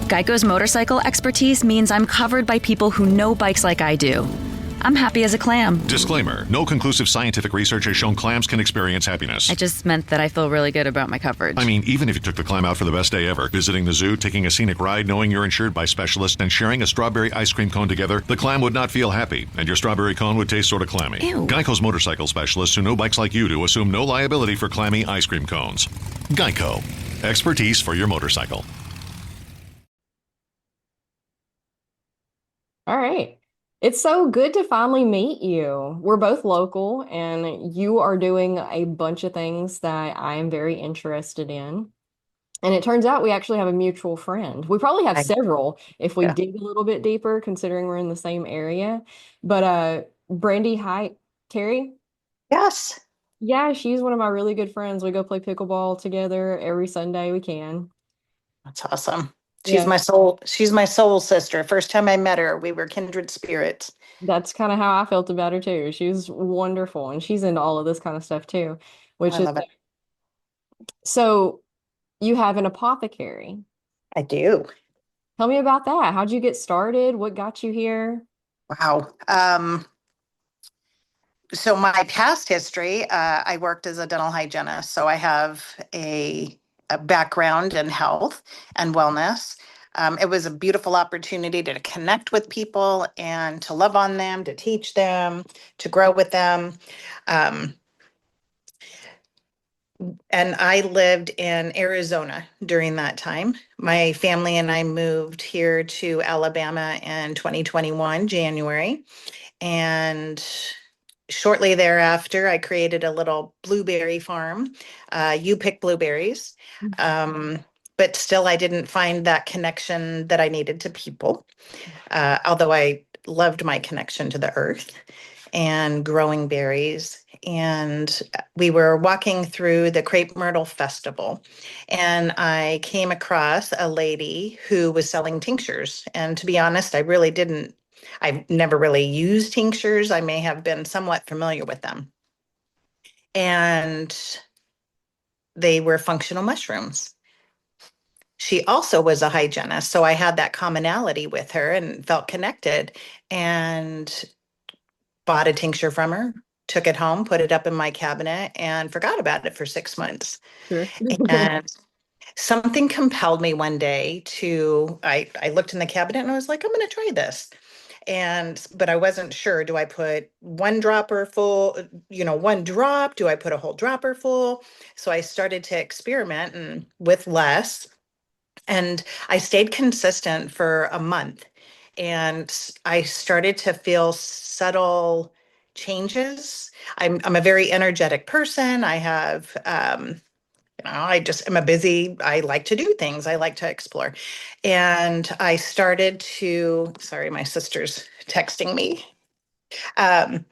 Geico's motorcycle expertise means I'm covered by people who know bikes like I do. I'm happy as a clam. Disclaimer, no conclusive scientific research has shown clams can experience happiness. I just meant that I feel really good about my coverage. I mean, even if you took the clam out for the best day ever, visiting the zoo, taking a scenic ride, knowing you're insured by specialists, and sharing a strawberry ice cream cone together, the clam would not feel happy, and your strawberry cone would taste sort of clammy. Ew. Geico's motorcycle specialists who know bikes like you do assume no liability for clammy ice cream cones. Geico. Expertise for your motorcycle. All right. It's so good to finally meet you. We're both local, and you are doing a bunch of things that I am very interested in. And it turns out we actually have a mutual friend. We probably have several if we Yeah. dig a little bit deeper, considering we're in the same area. But Brandy, hi, Terry. Yes. Yeah, she's one of my really good friends. We go play pickleball together every Sunday we can. That's awesome. Yeah. She's my soul sister. First time I met her, we were kindred spirits. That's kind of how I felt about her too. She's wonderful, and she's into all of this kind of stuff too, which I is love it. so you have an apothecary. I do. Tell me about that. How'd you get started? What got you here? Wow. So my past history, I worked as a dental hygienist. So I have a background in health and wellness. It was a beautiful opportunity to connect with people and to love on them, to teach them, to grow with them. Um, and I lived in Arizona during that time. My family and I moved here to Alabama in 2021, January. And shortly thereafter, I created a little blueberry farm. You pick blueberries. But still, I didn't find that connection that I needed to people, although I loved my connection to the earth and growing berries. And we were walking through the Crepe Myrtle Festival, and I came across a lady who was selling tinctures. And to be honest, I've never really used tinctures. I may have been somewhat familiar with them. And they were functional mushrooms. She also was a hygienist, so I had that commonality with her and felt connected, and bought a tincture from her, took it home, put it up in my cabinet, and forgot about it for 6 months. Sure. And something compelled me one day I looked in the cabinet and I was like, I'm going to try this. But I wasn't sure. Do I put one dropper full, one drop? Do I put a whole dropper full? So I started to experiment and with less. And I stayed consistent for a month. And I started to feel subtle changes. I'm a very energetic person. I have I just am I like to do things. I like to explore. And I started to, sorry, my sister's texting me. I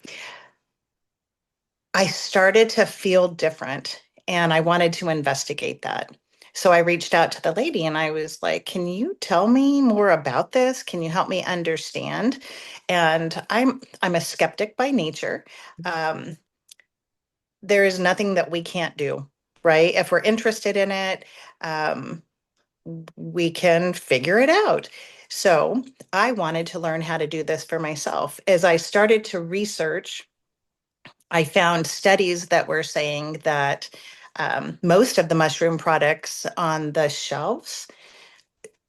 started to feel different, and I wanted to investigate that. So I reached out to the lady and I was like, can you tell me more about this? Can you help me understand? And I'm a skeptic by nature. There is nothing that we can't do, right? If we're interested in it, we can figure it out. So I wanted to learn how to do this for myself. As I started to research, I found studies that were saying that most of the mushroom products on the shelves,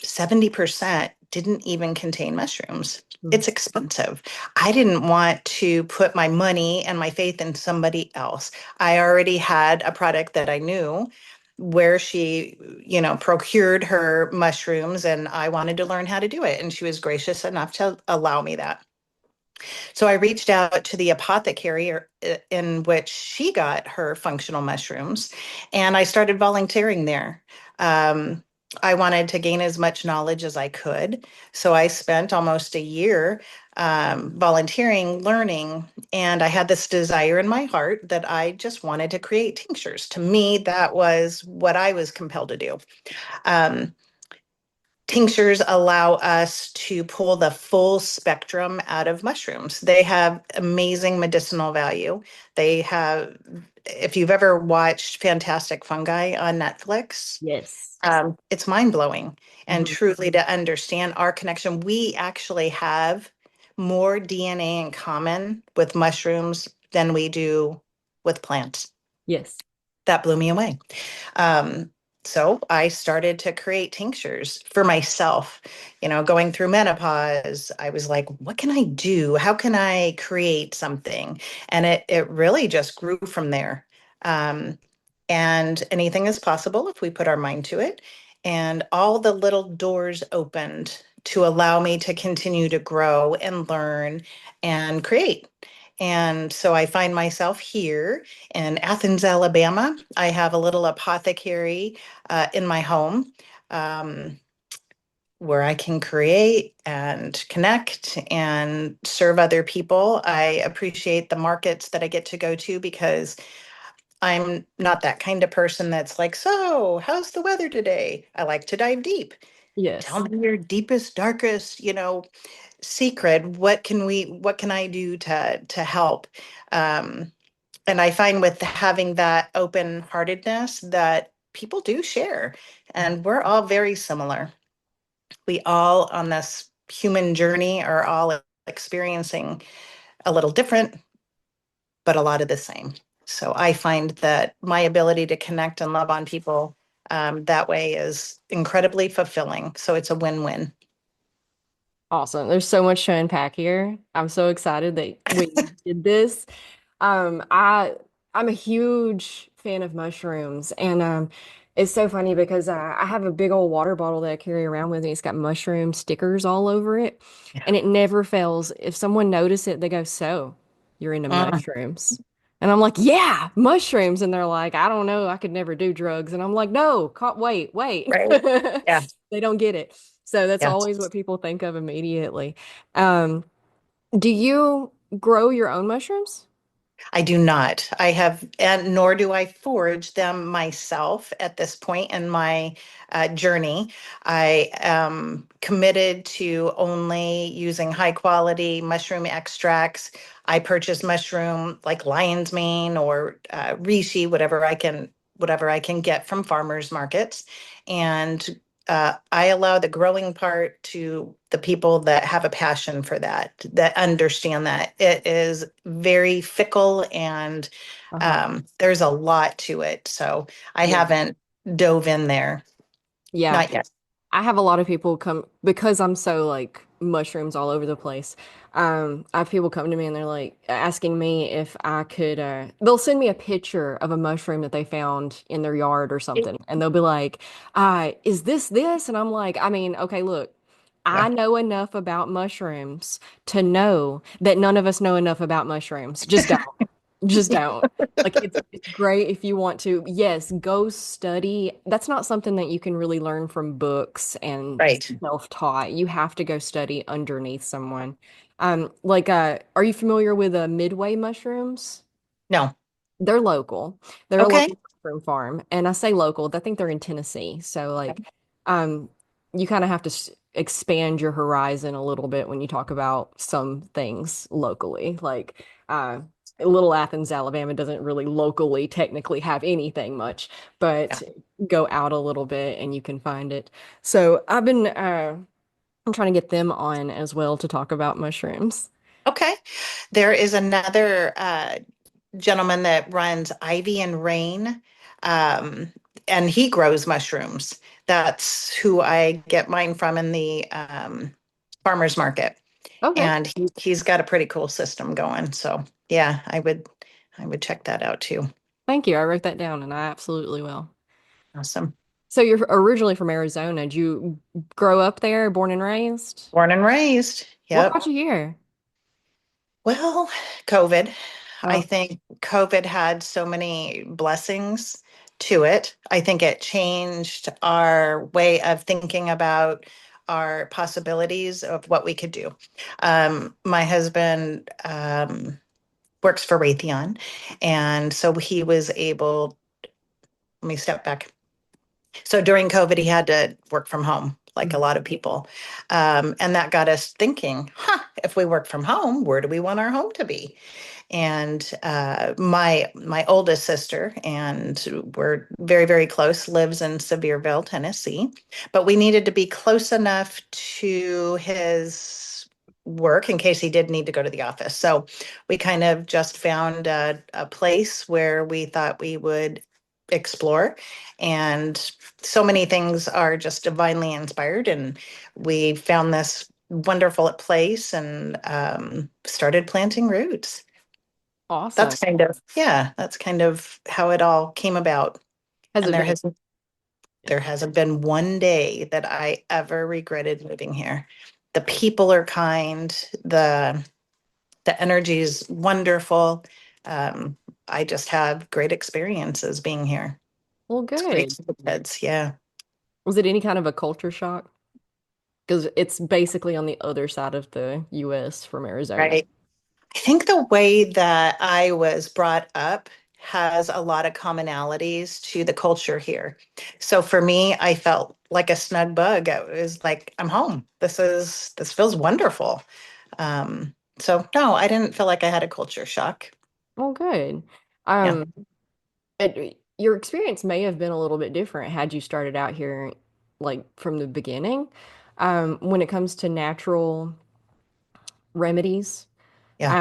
70% didn't even contain mushrooms. It's expensive. I didn't want to put my money and my faith in somebody else. I already had a product that I knew where she, procured her mushrooms, and I wanted to learn how to do it. And she was gracious enough to allow me that. So I reached out to the apothecary in which she got her functional mushrooms, and I started volunteering there. I wanted to gain as much knowledge as I could. So I spent almost a year volunteering, learning, and I had this desire in my heart that I just wanted to create tinctures. To me, that was what I was compelled to do. Um, Tinctures allow us to pull the full spectrum out of mushrooms. They have amazing medicinal value. They have, if you've ever watched Fantastic Fungi on Netflix, Yes. it's mind blowing. And Mhm. truly to understand our connection, we actually have more DNA in common with mushrooms than we do with plants. Yes. That blew me away. Um, so I started to create tinctures for myself. Going through menopause, I was like, what can I do? How can I create something? And it really just grew from there. Um, and anything is possible if we put our mind to it. And all the little doors opened to allow me to continue to grow and learn and create. And so I find myself here in Athens, Alabama. I have a little apothecary in my home, um, where I can create and connect and serve other people. I appreciate the markets that I get to go to because I'm not that kind of person that's like, so how's the weather today? I like to dive deep. Tell Yes. me your deepest, darkest, secret. What can I do to help? Um, and I find with having that open heartedness that people do share, and we're all very similar. We all on this human journey are all experiencing a little different, but a lot of the same. So I find that my ability to connect and love on people that way is incredibly fulfilling. So it's a win-win. Awesome. There's so much to unpack here. I'm so excited that we did this. Um, I I'm a huge fan of mushrooms, and it's so funny because I have a big old water bottle that I carry around with me. It's got mushroom stickers all over it, Yeah. and it never fails. If someone notice it, they go, "So, you're into Mm, mushrooms?" And I'm like, "Yeah, mushrooms." And they're like, "I don't know. I could never do drugs." And I'm like, "No, wait, wait." right. Yeah. They don't get it. So that's Yeah. always what people think of immediately. Um, do you grow your own mushrooms? I do not. I have, and nor do I forage them myself at this point in my journey. I am committed to only using high quality mushroom extracts. I purchase mushroom like lion's mane or reishi, whatever I can get from farmers markets, and I allow the growing part to the people that have a passion for that, that understand that it is very fickle and Uh-huh. there's a lot to it. So I Yeah. haven't dove in there, Yeah. not yet. I have a lot of people come because I'm so like mushrooms all over the place. I have people come to me and they're like asking me if I could they'll send me a picture of a mushroom that they found in their yard or something. And they'll be like, is this? And I'm like, I mean, okay, look, I Yeah, know enough about mushrooms to know that none of us know enough about mushrooms. Just don't. Like it's great if you want to. Yes, go study. That's not something that you can really learn from books and right. self-taught. You have to go study underneath someone. Are you familiar with Midway mushrooms? No. They're local. They're a Okay. local mushroom farm, and I say local. I think they're in Tennessee. So um, you kind of have to expand your horizon a little bit when you talk about some things locally. Little Athens, Alabama doesn't really locally technically have anything much, Yeah. but go out a little bit and you can find it. So I'm trying to get them on as well to talk about mushrooms. Okay. There is another gentleman that runs Ivy and Rain, um, and he grows mushrooms. That's who I get mine from in the farmer's market. Okay. And he's got a pretty cool system going. So yeah, I would check that out too. Thank you. I wrote that down and I absolutely will. Awesome. So you're originally from Arizona. Did you grow up there, born and raised? Born and raised. What Yep. brought you here? Well, COVID. I Oh, think COVID had so many blessings to it. I think it changed our way of thinking about our possibilities of what we could do. My husband works for Raytheon, and so he was able, let me step back. So during COVID, he had to work from home. like a Mhm. lot of people. And that got us thinking, huh, if we work from home, where do we want our home to be? And my oldest sister, and we're very, very close, lives in Sevierville, Tennessee. But we needed to be close enough to his work in case he did need to go to the office. So we kind of just found a place where we thought we would explore. And so many things are just divinely inspired. And we found this wonderful place and started planting roots. Awesome. That's kind of how it all came about. Has And it been a there hasn't been one day that I ever regretted moving here. The people are kind, the energy is wonderful. Um, I just have great experiences being here. well, It's great good. for the kids, yeah. Was it any kind of a culture shock? Because it's basically on the other side of the US from Arizona. Right. I think the way that I was brought up has a lot of commonalities to the culture here. So for me, I felt like a snug bug. I was like, I'm home. This feels wonderful. So no, I didn't feel like I had a culture shock. Well, good. Yeah, Um, your experience may have been a little bit different had you started out here like from the beginning. When it comes to natural remedies, yeah.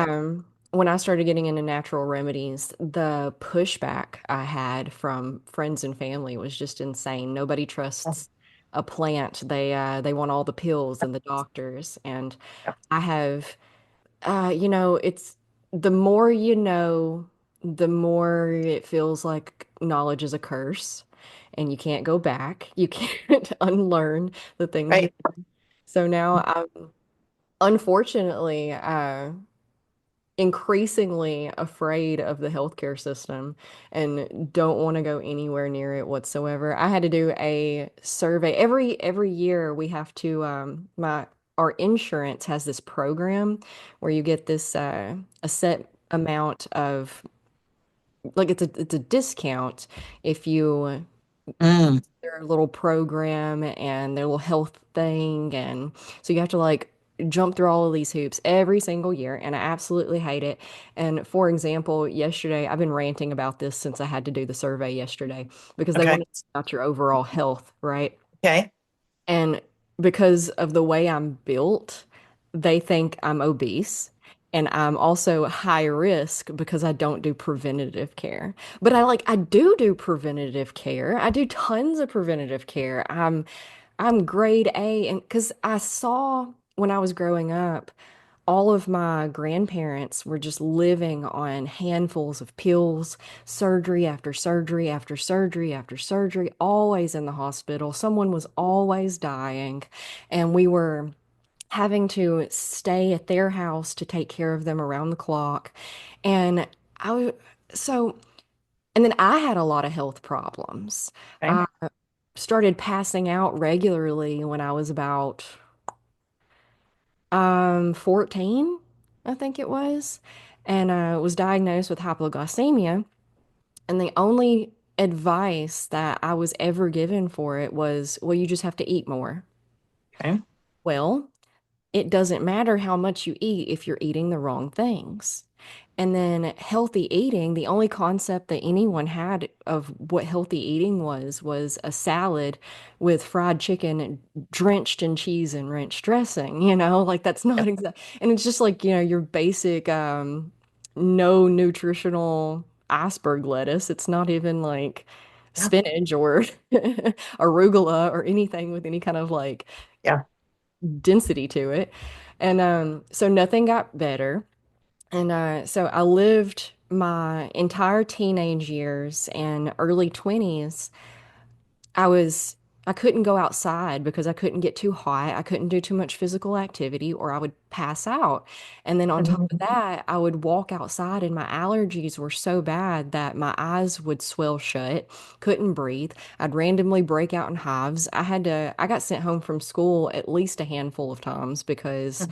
when I started getting into natural remedies, the pushback I had from friends and family was just insane. Nobody Oh, trusts a plant. They want all the pills and the doctors. And yeah. I have it's the more you know, the more it feels like knowledge is a curse and you can't go back. You can't unlearn the things you're. Right. So now I'm unfortunately increasingly afraid of the healthcare system and don't want to go anywhere near it whatsoever. I had to do a survey every year. We have to my our insurance has this program where you get this a set amount of like it's a discount if you Mm, their little program and their little health thing. And so you have to like jump through all of these hoops every single year. And I absolutely hate it. And for example, yesterday, I've been ranting about this since I had to do the survey yesterday because they okay. want to see about your overall health, right? Okay. And because of the way I'm built, they think I'm obese. And I'm also high risk because I don't do preventative care. But I do preventative care. I do tons of preventative care. I'm grade A and because I saw when I was growing up, all of my grandparents were just living on handfuls of pills, surgery after surgery after surgery after surgery, always in the hospital. Someone was always dying, and we were having to stay at their house to take care of them around the clock. And I was so, and then I had a lot of health problems. Okay. I started passing out regularly when I was about 14, I think it was, and was diagnosed with hypoglycemia. And the only advice that I was ever given for it was, well, you just have to eat more. Okay. Well, it doesn't matter how much you eat if you're eating the wrong things. And then healthy eating, the only concept that anyone had of what healthy eating was a salad with fried chicken drenched in cheese and ranch dressing, like that's not Yep. exact. And it's just like, your basic no nutritional iceberg lettuce. It's not even like Yeah. spinach or arugula or anything with any kind of like Yeah. density to it. And so nothing got better. And so I lived my entire teenage years and early 20s. I was, I couldn't go outside because I couldn't get too hot. I couldn't do too much physical activity or I would pass out. And then on top of Mhm. that, I would walk outside and my allergies were so bad that my eyes would swell shut, couldn't breathe. I'd randomly break out in hives. I got sent home from school at least a handful of times because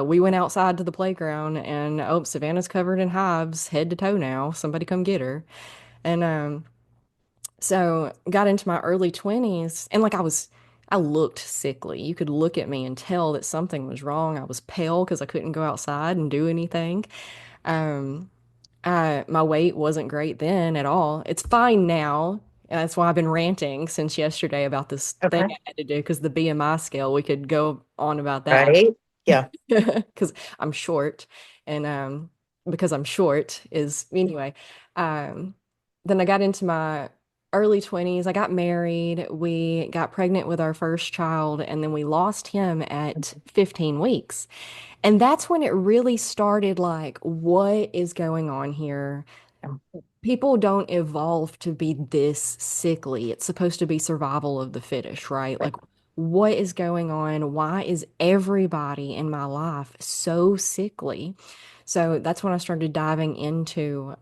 we went outside to the playground and oh, Savannah's covered in hives, head to toe now. Somebody come get her. And so got into my early 20s and like I looked sickly. You could look at me and tell that something was wrong. I was pale because I couldn't go outside and do anything. Um, my weight wasn't great then at all. It's fine now. And that's why I've been ranting since yesterday about this thing Okay. I had to do because the BMI scale, we could go on about that Right. Yeah. because I'm short. And because I'm short is anyway. Um, then I got into my early 20s. I got married. We got pregnant with our first child, and then we lost him at 15 weeks. And that's when it really started like, what is going on here? People don't evolve to be this sickly. It's supposed to be survival of the fittest, right? Like, what is going on? Why is everybody in my life so sickly? So that's when I started diving into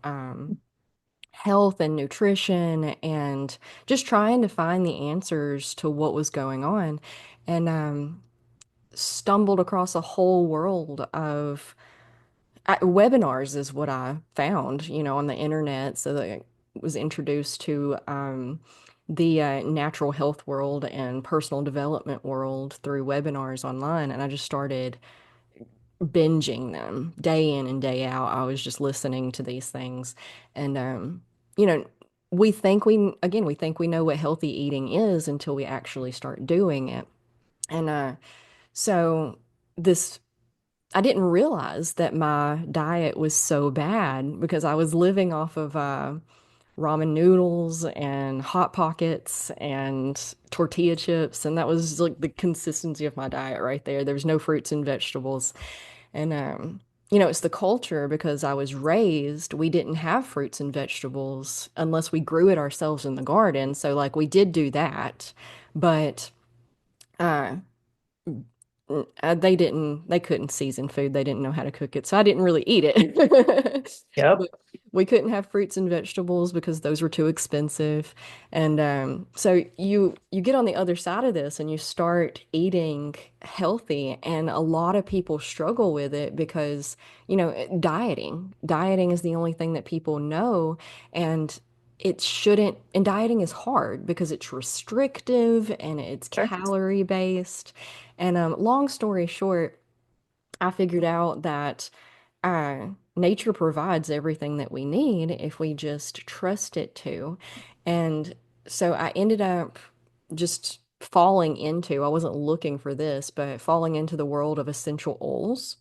health and nutrition and just trying to find the answers to what was going on. And stumbled across a whole world of webinars is what I found, on the internet. So that I was introduced to the natural health world and personal development world through webinars online. And I just started binging them day in and day out. I was just listening to these things. And, you know, we think we know what healthy eating is until we actually start doing it. And so this I didn't realize that my diet was so bad because I was living off of ramen noodles and Hot Pockets and tortilla chips, and that was like the consistency of my diet right there. There was no fruits and vegetables. And it's the culture because I was raised, we didn't have fruits and vegetables unless we grew it ourselves in the garden. So like we did do that, but uh they couldn't season food. They didn't know how to cook it. So I didn't really eat it. Yep. But we couldn't have fruits and vegetables because those were too expensive. And so you get on the other side of this and you start eating healthy. And a lot of people struggle with it because, dieting is the only thing that people know. And it shouldn't, and dieting is hard because it's restrictive and it's Sure. calorie based. And long story short, I figured out that nature provides everything that we need if we just trust it to. And so I ended up just falling into, I wasn't looking for this, but falling into the world of essential oils.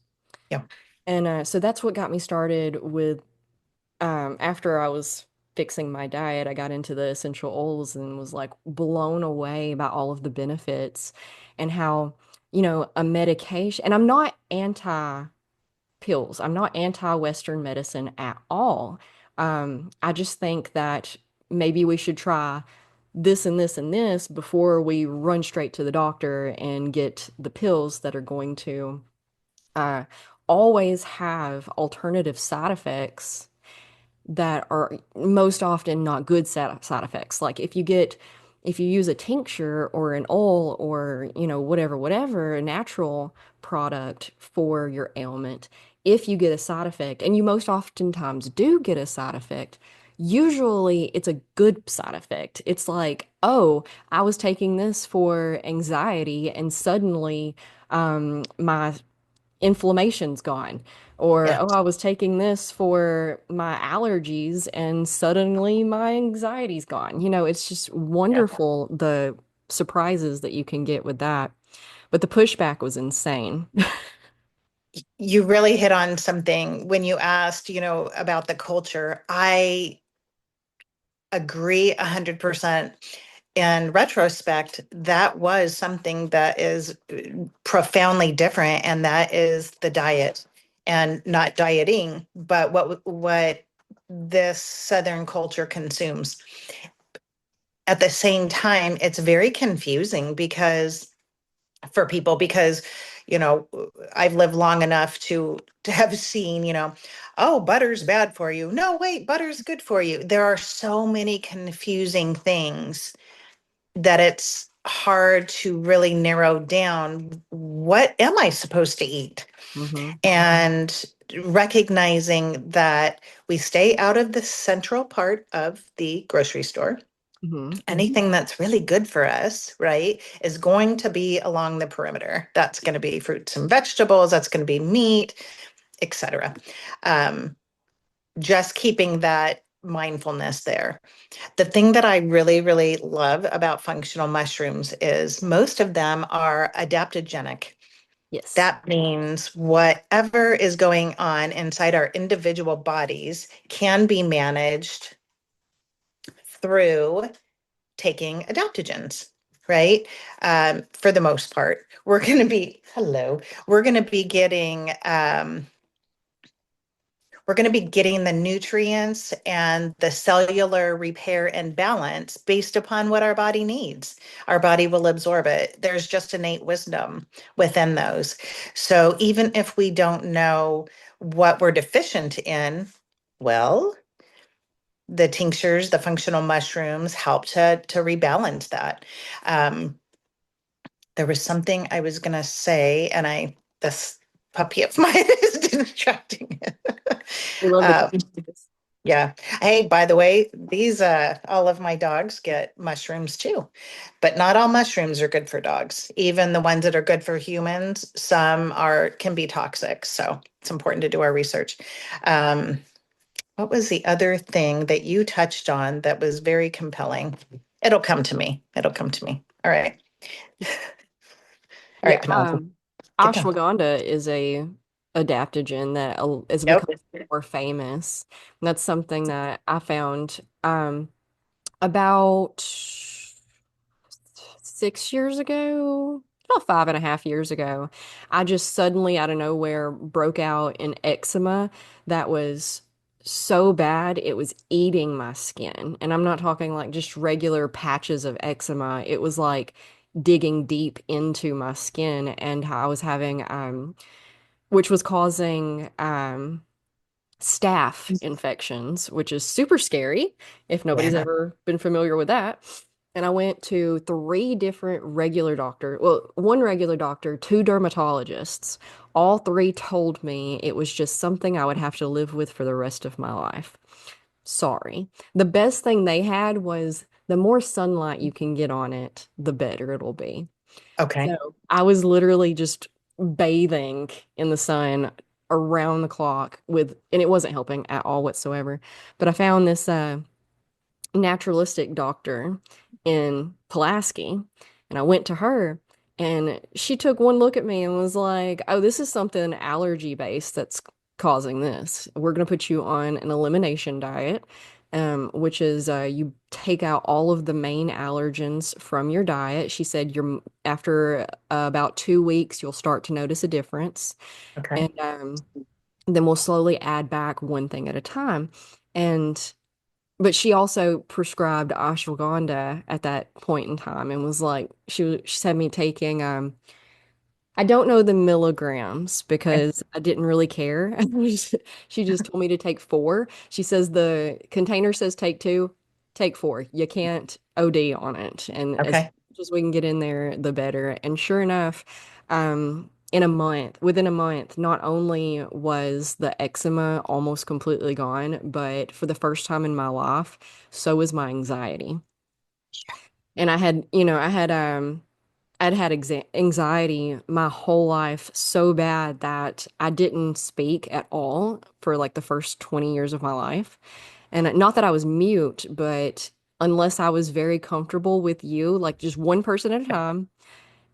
Yep. And so that's what got me started with after I was fixing my diet, I got into the essential oils and was like blown away by all of the benefits and how, a medication, and I'm not anti pills. I'm not anti-Western medicine at all. I just think that maybe we should try this and this and this before we run straight to the doctor and get the pills that are going to uh, always have alternative side effects that are most often not good side effects. Like if you use a tincture or an oil or, whatever, a natural product for your ailment, if you get a side effect, and you most oftentimes do get a side effect, usually it's a good side effect. It's like, oh, I was taking this for anxiety and suddenly my inflammation's gone. Or, Yeah. oh, I was taking this for my allergies and suddenly my anxiety's gone. It's just Yeah. wonderful the surprises that you can get with that. But the pushback was insane. You really hit on something when you asked, about the culture. I agree 100%. In retrospect, that was something that is profoundly different, and that is the diet, and not dieting, but what this Southern culture consumes. At the same time, it's very confusing because for people because you know I've lived long enough to have seen, oh, butter's bad for you. No, wait, butter's good for you. There are so many confusing things that it's hard to really narrow down what am I supposed to eat, Hmm. and recognizing that we stay out of the central part of the grocery store. Hmm. Anything that's really good for us, right, is going to be along the perimeter. That's going to be fruits and vegetables, that's going to be meat, etc. Um, just keeping that mindfulness there. The thing that I really, really love about functional mushrooms is most of them are adaptogenic. Yes. That means whatever is going on inside our individual bodies can be managed through taking adaptogens, right? For the most part, we're going to be getting, we're going to be getting the nutrients and the cellular repair and balance based upon what our body needs. Our body will absorb it. There's just innate wisdom within those. So even if we don't know what we're deficient in, well, the tinctures, the functional mushrooms help to rebalance that. Um, there was something I was gonna say, and I this puppy of mine is distracting. We love the um, cactus. yeah. Hey, by the way, these all of my dogs get mushrooms too, but not all mushrooms are good for dogs. Even the ones that are good for humans, some are can be toxic. So it's important to do our research. Um, what was the other thing that you touched on that was very compelling? It'll come to me. It'll come to me. All right. All Yeah, right, Penelope, get done. ashwagandha is a adaptogen that is Yep. becoming more famous. And that's something that I found about 6 years ago, about 5.5 years ago. I just suddenly out of nowhere broke out in eczema that was so bad it was eating my skin. And I'm not talking like just regular patches of eczema. It was like digging deep into my skin, and I was having which was causing staph infections, which is super scary if nobody's Yeah. ever been familiar with that. And I went to three different regular doctor, well, one regular doctor, two dermatologists. All three told me it was just something I would have to live with for the rest of my life. Sorry. The best thing they had was the more sunlight you can get on it, the better it'll be. Okay. So I was literally just bathing in the sun around the clock and it wasn't helping at all whatsoever. But I found this naturalistic doctor in Pulaski, and I went to her, and she took one look at me and was like, "Oh, this is something allergy based that's causing this. We're going to put you on an elimination diet." Which is you take out all of the main allergens from your diet. She said after about 2 weeks, you'll start to notice a difference. Okay. And then we'll slowly add back one thing at a time. And but she also prescribed ashwagandha at that point in time and was like, she had me taking I don't know the milligrams Okay. because I didn't really care. She just told me to take four. She says the container says take two, take four. You can't OD on it. And as Okay. much as we can get in there, the better. And sure enough, in a month, within a month, not only was the eczema almost completely gone, but for the first time in my life, so was my anxiety. And I'd had anxiety my whole life so bad that I didn't speak at all for like the first 20 years of my life. And not that I was mute, but unless I was very comfortable with you, like just one person at a time,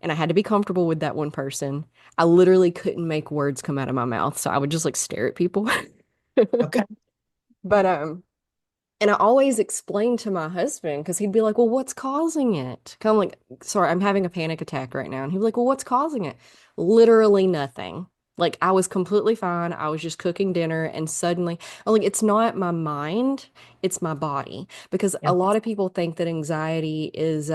and I had to be comfortable with that one person, I literally couldn't make words come out of my mouth. So I would just like stare at people. Okay. But and I always explained to my husband because he'd be like, "Well, what's causing it?" Kind of like, "Sorry, I'm having a panic attack right now." And he'd be like, "Well, what's causing it?" Literally nothing. Like I was completely fine. I was just cooking dinner and suddenly, I'm like, it's not my mind, it's my body. Because a Yeah. lot of people think that anxiety is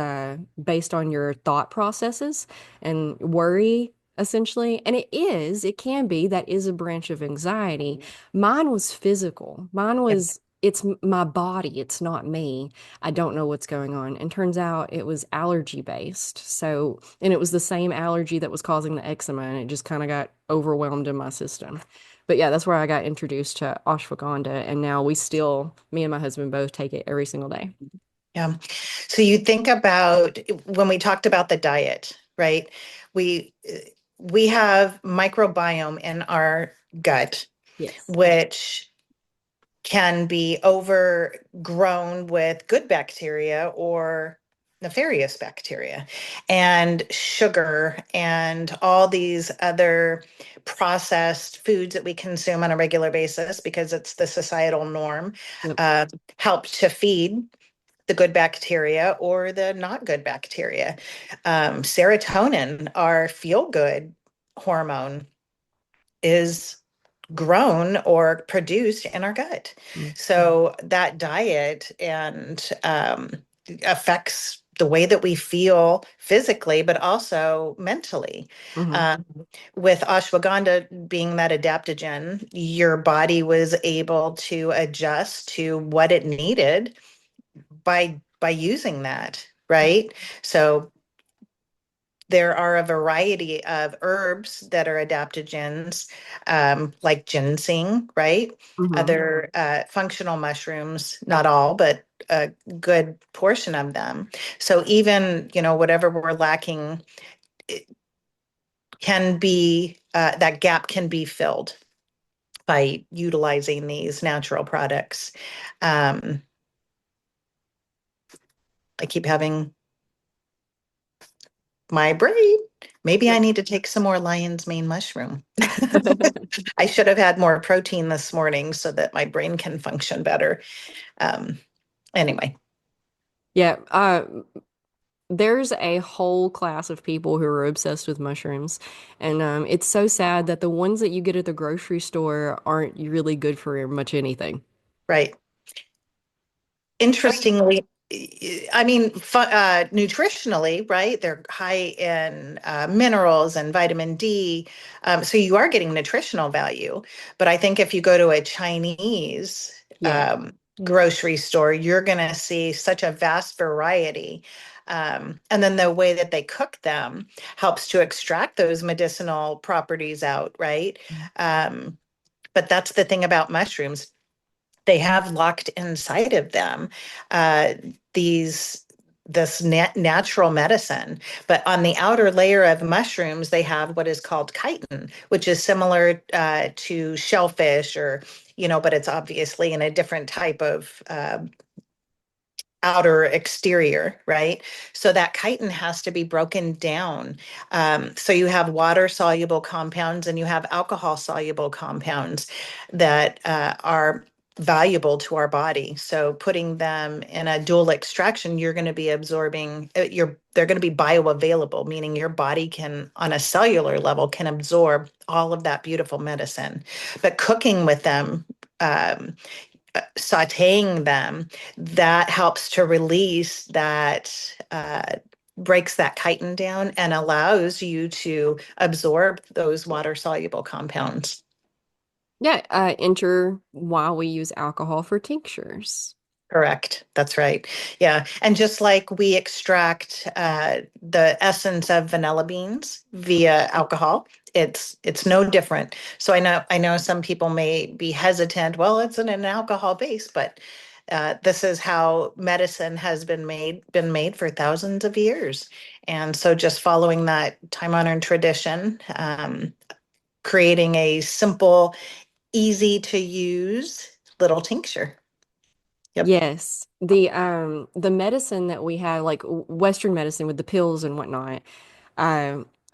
based on your thought processes and worry, essentially. And it can be, that is a branch of anxiety. Mine was physical. Mine Yeah. was my body, it's not me. I don't know what's going on. And turns out it was allergy based. So, and it was the same allergy that was causing the eczema, and it just kind of got overwhelmed in my system. But yeah, that's where I got introduced to ashwagandha, and now me and my husband both take it every single day. Yeah. So you think about when we talked about the diet, right? We we have microbiome in our gut, Yes. which can be overgrown with good bacteria or nefarious bacteria and sugar and all these other processed foods that we consume on a regular basis because it's the societal norm, Yep. uh, help to feed the good bacteria or the not good bacteria. Serotonin, our feel good hormone, is grown or produced in our gut. Mm. So that diet and affects the way that we feel physically, but also mentally. Mhm. Um, with ashwagandha being that adaptogen, your body was able to adjust to what it needed by using that, right? So there are a variety of herbs that are adaptogens, like ginseng, right? Mhm. Other functional mushrooms, not all, but a good portion of them. So even, whatever we're lacking, it can be that gap can be filled by utilizing these natural products. Um, I keep having my brain. Maybe I Yep. need to take some more lion's mane mushroom. I should have had more protein this morning so that my brain can function better. Um, anyway, Yeah, there's a whole class of people who are obsessed with mushrooms, and it's so sad that the ones that you get at the grocery store aren't really good for much anything. right. Interestingly, I mean, nutritionally, right? They're high in minerals and vitamin D. So you are getting nutritional value. But I think if you go to a Chinese Yeah. grocery store, you're going to see such a vast variety. And then the way that they cook them helps to extract those medicinal properties out, right? Um, but that's the thing about mushrooms, they have locked inside of them uh, these this natural medicine, but on the outer layer of mushrooms they have what is called chitin, which is similar to shellfish, or but it's obviously in a different type of outer exterior, right? So that chitin has to be broken down. So you have water soluble compounds and you have alcohol soluble compounds that are valuable to our body. So putting them in a dual extraction, you're going to be absorbing they're going to be bioavailable, meaning your body can, on a cellular level, can absorb all of that beautiful medicine. But cooking with them, um, sauteing them, that helps to release that, breaks that chitin down and allows you to absorb those water soluble compounds. Yeah, enter while we use alcohol for tinctures. Correct. That's right. Yeah. And just like we extract the essence of vanilla beans via alcohol, it's no different. So I know some people may be hesitant. Well, it's in an alcohol base, but this is how medicine has been made for thousands of years. And so just following that time-honored tradition, creating a simple, easy to use little tincture. Yep. Yes, the medicine that we have, like Western medicine with the pills and whatnot,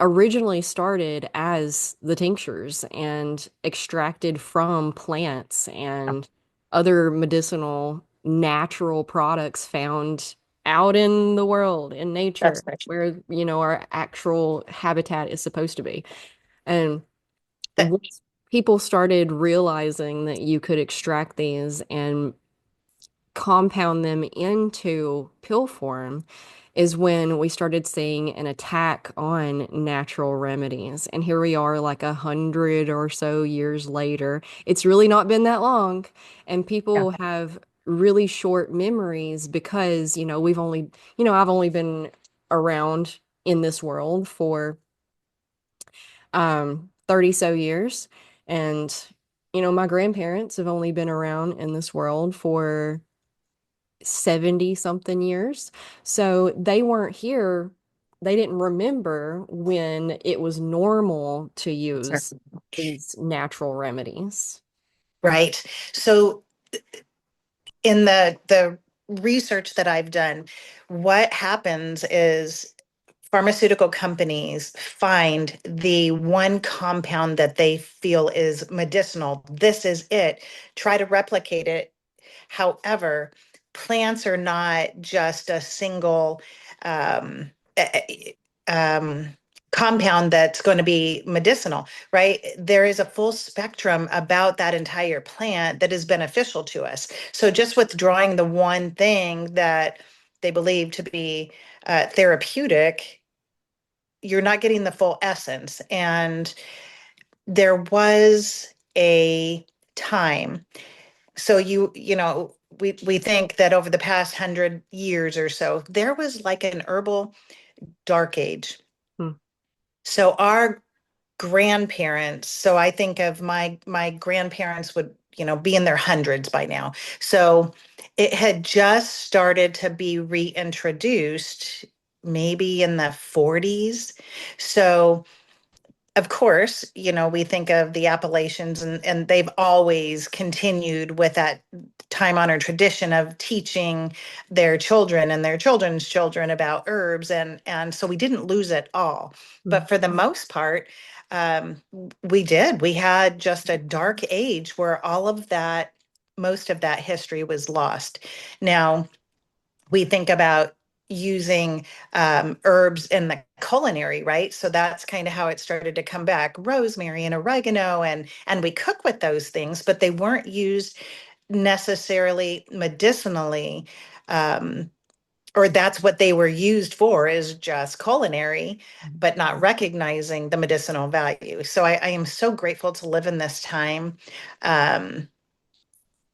originally started as the tinctures and extracted from plants and other medicinal natural products found out in the world, in nature, That's right. where, our actual habitat is supposed to be. And That, once people started realizing that you could extract these and compound them into pill form is when we started seeing an attack on natural remedies. And here we are, like 100 or so years later. It's really not been that long. And yeah. people have really short memories because, I've only been around in this world for 30 so years. And, my grandparents have only been around in this world for 70 something years. So they weren't here. They didn't remember when it was normal to Sure. use these natural remedies. Right. So in the research that I've done, what happens is pharmaceutical companies find the one compound that they feel is medicinal. This is it. Try to replicate it. However, plants are not just a single um, um, compound that's going to be medicinal, right? There is a full spectrum about that entire plant that is beneficial to us. So just withdrawing the one thing that they believe to be therapeutic, you're not getting the full essence. And there was a time. So we think that over the past 100 years or so, there was like an herbal dark age. Hmm. So our grandparents, so I think of my grandparents would, be in their hundreds by now. So it had just started to be reintroduced maybe in the 40s. So of course, we think of the Appalachians, and they've always continued with that time honored tradition of teaching their children and their children's children about herbs. And so we didn't lose it all. Hmm. But for the most part, we did. We had just a dark age where most of that history was lost. Now, we think about using herbs in the culinary, right? So that's kind of how it started to come back. Rosemary and oregano, and we cook with those things, but they weren't used necessarily medicinally. Um, or that's what they were used for, is just culinary, but not recognizing the medicinal value. So I am so grateful to live in this time um,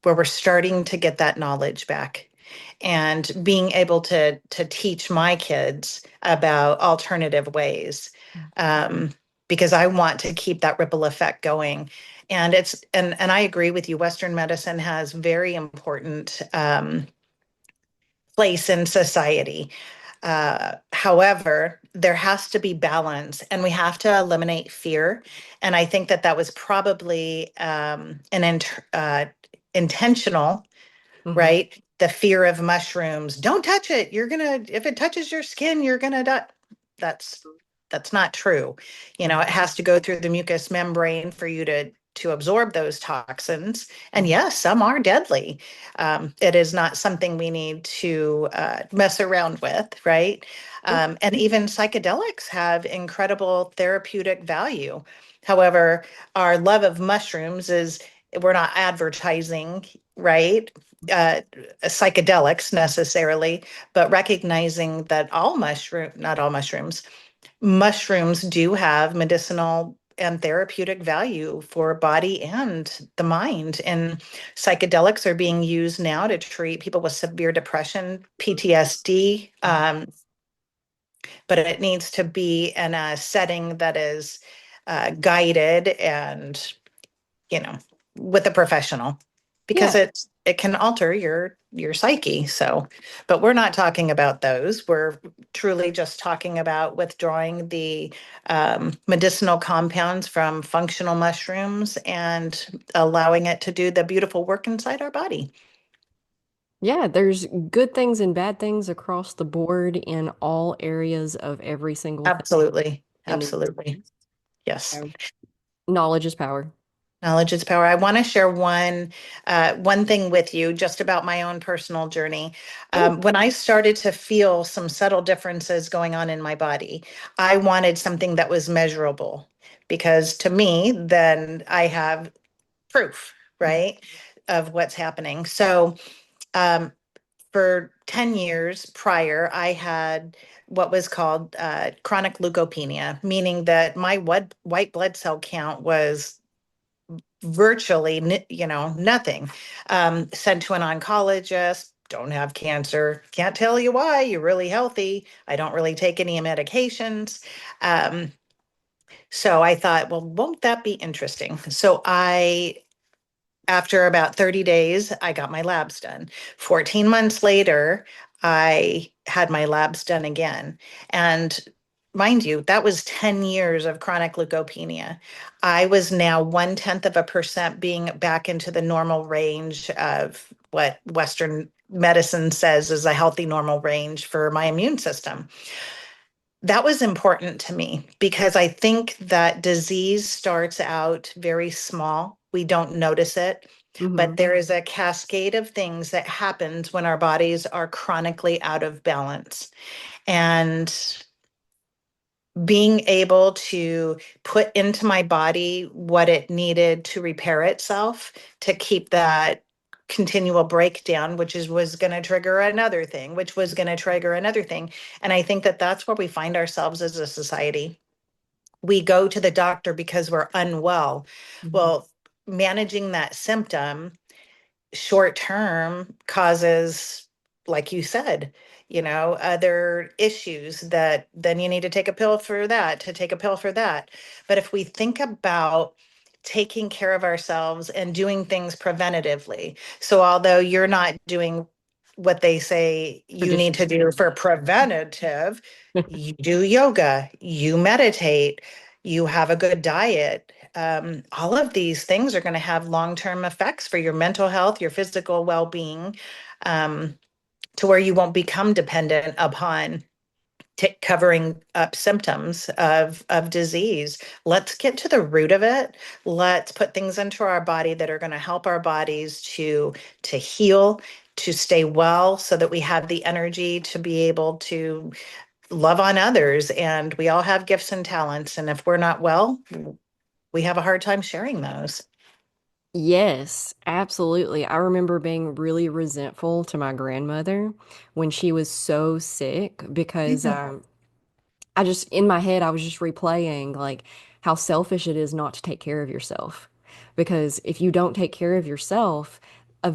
where we're starting to get that knowledge back and being able to teach my kids about alternative ways, um, because I want to keep that ripple effect going. And I agree with you. Western medicine has very important place in society. However, there has to be balance, and we have to eliminate fear. And I think that that was probably intentional, Mhm. right? The fear of mushrooms. Don't touch it. If it touches your skin, you're gonna die. That's that's not true. It has to go through the mucous membrane for you to absorb those toxins. And Mhm. yes, some are deadly. It is not something we need to mess around with, right? Sure. And even psychedelics have incredible therapeutic value. However, our love of mushrooms is, we're not advertising, right? uh, Psychedelics necessarily, but recognizing that not all mushrooms do have medicinal and therapeutic value for body and the mind. And psychedelics are being used now to treat people with severe depression, PTSD, but it needs to be in a setting that is guided and, you know, with a professional, because Yeah. it can alter your psyche. So, but we're not talking about those. We're truly just talking about withdrawing the medicinal compounds from functional mushrooms and allowing it to do the beautiful work inside our body. Yeah, there's good things and bad things across the board in all areas of every single thing Absolutely. in Absolutely. existence. Yes. So knowledge is power. Knowledge is power. I want to share one thing with you just about my own personal journey. Oh, When I started to feel some subtle differences going on in my body, I wanted something that was measurable, because to me, then I have proof, right, of what's happening. So um, for 10 years prior, I had what was called chronic leukopenia, meaning that my white blood cell count was virtually, nothing. Sent to an oncologist, don't have cancer, can't tell you why, you're really healthy. I don't really take any medications. Um, so I thought, well, won't that be interesting? So I After about 30 days, I got my labs done. 14 months later, I had my labs done again. And mind you, that was 10 years of chronic leukopenia. I was now 1/10% being back into the normal range of what Western medicine says is a healthy normal range for my immune system. That was important to me because I think that disease starts out very small. We don't notice it, but Hmm. there is a cascade of things that happens when our bodies are chronically out of balance. And being able to put into my body what it needed to repair itself to keep that continual breakdown, which is was going to trigger another thing, which was going to trigger another thing. And I think that that's where we find ourselves as a society. We go to the doctor because we're unwell. Hmm. Well, managing that symptom short term causes, like you said, other issues that then you need to take a pill for that, to take a pill for that. But if we think about taking care of ourselves and doing things preventatively, so although you're not doing what they say you need to do Traditional. for preventative, you do yoga, you meditate, you have a good diet, all of these things are going to have long-term effects for your mental health, your physical well-being, um, to where you won't become dependent upon covering up symptoms of disease. Let's get to the root of it. Let's put things into our body that are going to help our bodies to heal, to stay well, so that we have the energy to be able to love on others. And we all have gifts and talents. And if we're not well, we have a hard time sharing those. Yes, absolutely. I remember being really resentful to my grandmother when she was so sick because Mhm. I just, in my head, I was just replaying like how selfish it is not to take care of yourself. Because if you don't take care of yourself,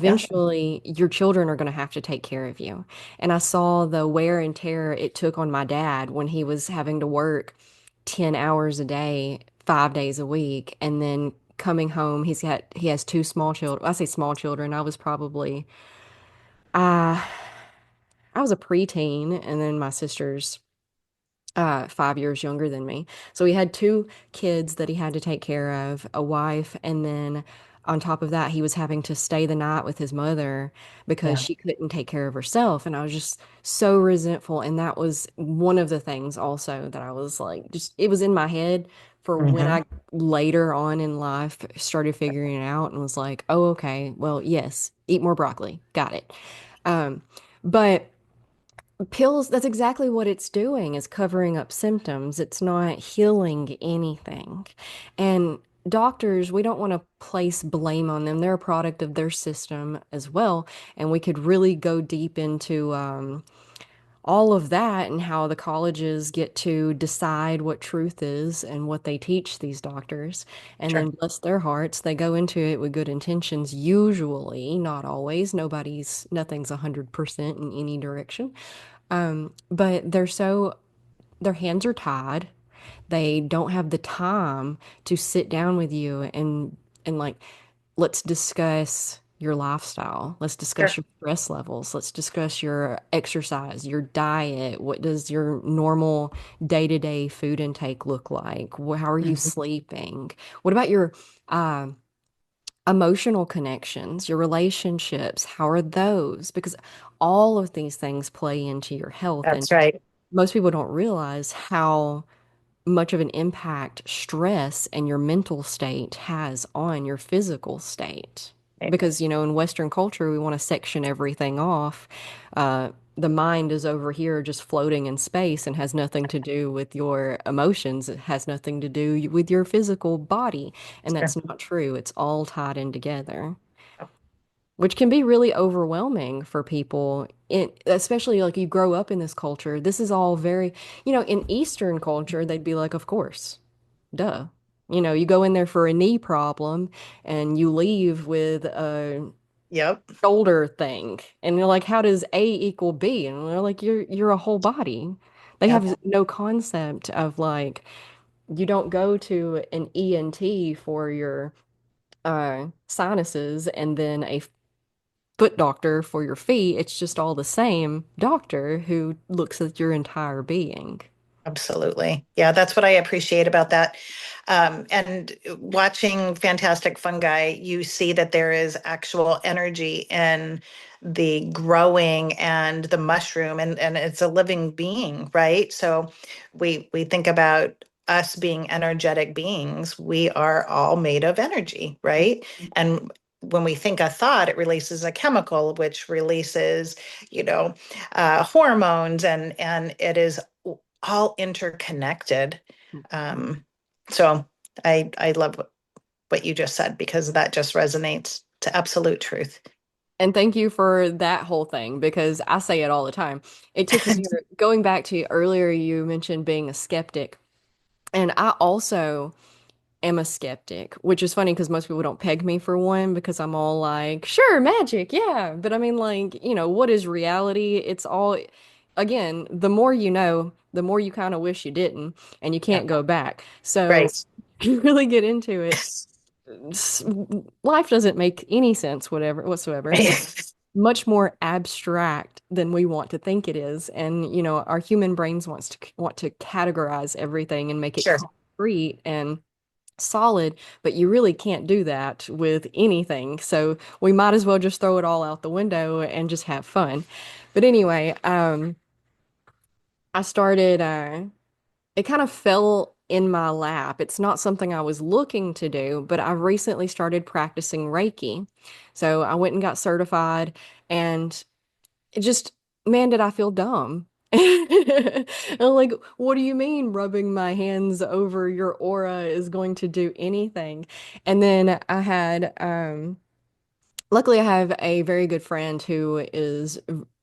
Yeah, eventually your children are going to have to take care of you. And I saw the wear and tear it took on my dad when he was having to work 10 hours a day, 5 days a week, and then coming home, he has two small children. I say small children. Uh, I was a preteen, and then my sister's 5 years younger than me. So he had two kids that he had to take care of, a wife, and then on top of that, he was having to stay the night with his mother because yeah. she couldn't take care of herself. And I was just so resentful. And that was one of the things also that I was like, just it was in my head for when Hmm. I later on in life started figuring it out and was like, oh, okay, well, yes, eat more broccoli. Got it. Um, but pills, that's exactly what it's doing, is covering up symptoms. It's not healing anything. And doctors, we don't want to place blame on them. They're a product of their system as well. And we could really go deep into all of that and how the colleges get to decide what truth is and what they teach these doctors. And Sure. then bless their hearts, they go into it with good intentions, usually, not always. Nothing's 100% in any direction. But their hands are tied. They don't have the time to sit down with you and like, let's discuss your lifestyle. Let's discuss Sure. your stress levels. Let's discuss your exercise, your diet. What does your normal day-to-day food intake look like? How are you Mhm. sleeping? What about your uh, emotional connections, your relationships? How are those? Because all of these things play into your health. And That's right. most people don't realize how much of an impact stress and your mental state has on your physical state. Because, in Western culture, we want to section everything off. The mind is over here just floating in space and has nothing to do with your emotions. It has nothing to do with your physical body. And Sure. that's not true. It's all tied in together, which can be really overwhelming for people, especially like you grow up in this culture. This is all very, in Eastern culture, they'd be like, of course, duh. You go in there for a knee problem and you leave with a Yep. shoulder thing. And you're like, how does A equal B? And they're like, you're a whole body. They Yep. have no concept of like, you don't go to an ENT for your sinuses and then a foot doctor for your feet. It's just all the same doctor who looks at your entire being. Absolutely. Yeah, that's what I appreciate about that. And watching Fantastic Fungi, you see that there is actual energy in the growing and the mushroom, and it's a living being, right? So we think about us being energetic beings. We are all made of energy, right? And when we think a thought, it releases a chemical, which releases, hormones, and it is all interconnected. Um, so I love what you just said because that just resonates to absolute truth. And thank you for that whole thing because I say it all the time. It took me going back to earlier, you mentioned being a skeptic. And I also am a skeptic, which is funny because most people don't peg me for one because I'm all like, sure, magic, yeah. But I mean, like, what is reality? It's all, again, the more you know, the more you kind of wish you didn't, and you Yeah. can't go back. So, Right. you really get into it. s- Life doesn't make any sense, whatever, whatsoever. It's Right. much more abstract than we want to think it is. And, our human brains want to categorize everything and make it Sure. concrete and solid, but you really can't do that with anything. So we might as well just throw it all out the window and just have fun. But anyway, I started it kind of fell in my lap. It's not something I was looking to do, but I recently started practicing Reiki. So I went and got certified and it just, man, did I feel dumb. I'm like, what do you mean rubbing my hands over your aura is going to do anything? And then luckily I have a very good friend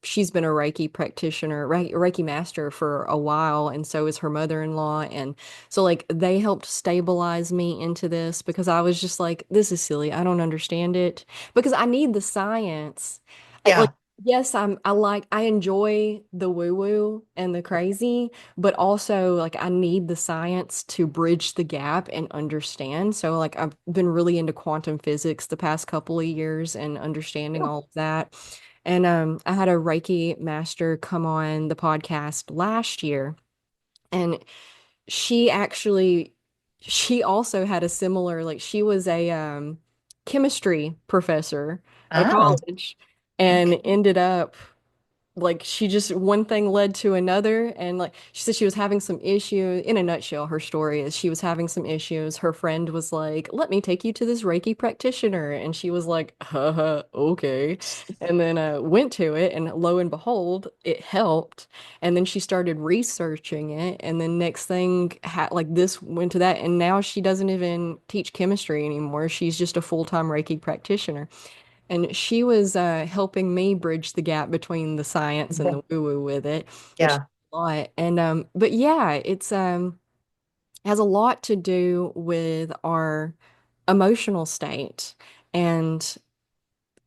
she's been a Reiki practitioner, Reiki master for a while, and so is her mother-in-law. And so, like, they helped stabilize me into this because I was just like, this is silly. I don't understand it because I need the science. Like, Yeah. yes, I enjoy the woo-woo and the crazy, but also like I need the science to bridge the gap and understand. So like I've been really into quantum physics the past couple of years and understanding all of that. And I had a Reiki master come on the podcast last year, and she actually she also had a similar, like, she was a chemistry professor at a Oh, college and okay. ended up, like, she just, one thing led to another. And like she said, she was having some issue. In a nutshell, her story is she was having some issues. Her friend was like, let me take you to this Reiki practitioner, and she was like, okay. And then went to it, and lo and behold, it helped. And then she started researching it, and then next thing like this went to that, and now she doesn't even teach chemistry anymore. She's just a full-time Reiki practitioner. And she was helping me bridge the gap between the science and the woo-woo with it, which Yeah. a lot. And but yeah, it's has a lot to do with our emotional state and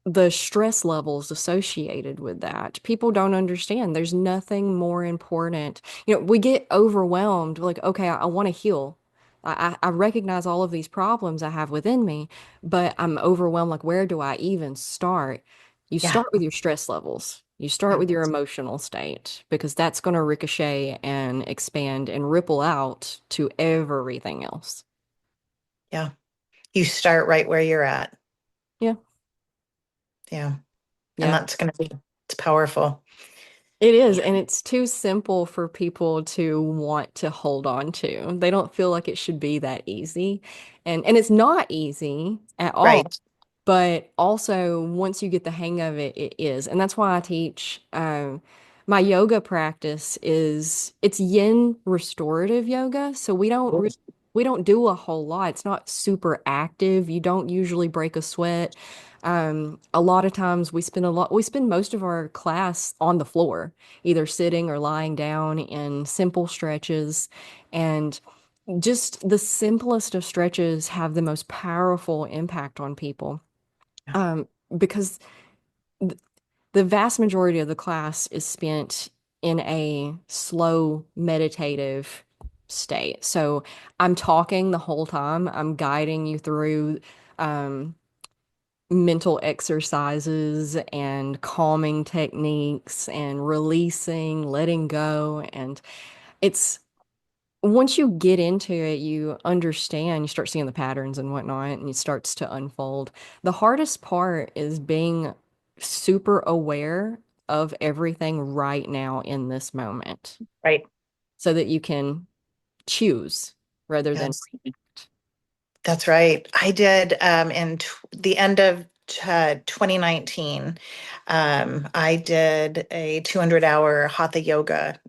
the stress levels associated with that. People don't understand. There's nothing more important. We get overwhelmed, like, okay, I want to heal. I recognize all of these problems I have within me, but I'm overwhelmed. Like, where do I even start? You Yeah. start with your stress levels. You start Yeah. with your emotional state because that's going to ricochet and expand and ripple out to everything else. Yeah. You start right where you're at. Yeah. Yeah. And Yeah. that's going to be, it's powerful. It is, Yeah. and it's too simple for people to want to hold on to. They don't feel like it should be that easy. And it's not easy at all. Right. But also, once you get the hang of it, it is. And that's why I teach my yoga practice is it's yin restorative yoga. So we don't do a whole lot. It's not super active. You don't usually break a sweat. A lot of times we spend most of our class on the floor, either sitting or lying down in simple stretches. And just the simplest of stretches have the most powerful impact on people. Yeah. Um, because th- the vast majority of the class is spent in a slow meditative state. So I'm talking the whole time. I'm guiding you through. mental exercises and calming techniques and releasing, letting go. And it's once you get into it, you understand, you start seeing the patterns and whatnot, and it starts to unfold. The hardest part is being super aware of everything right now in this moment Right. so that you can choose rather than Yes. react. That's right. I did in the end of 2019. I did a 200-hour hatha yoga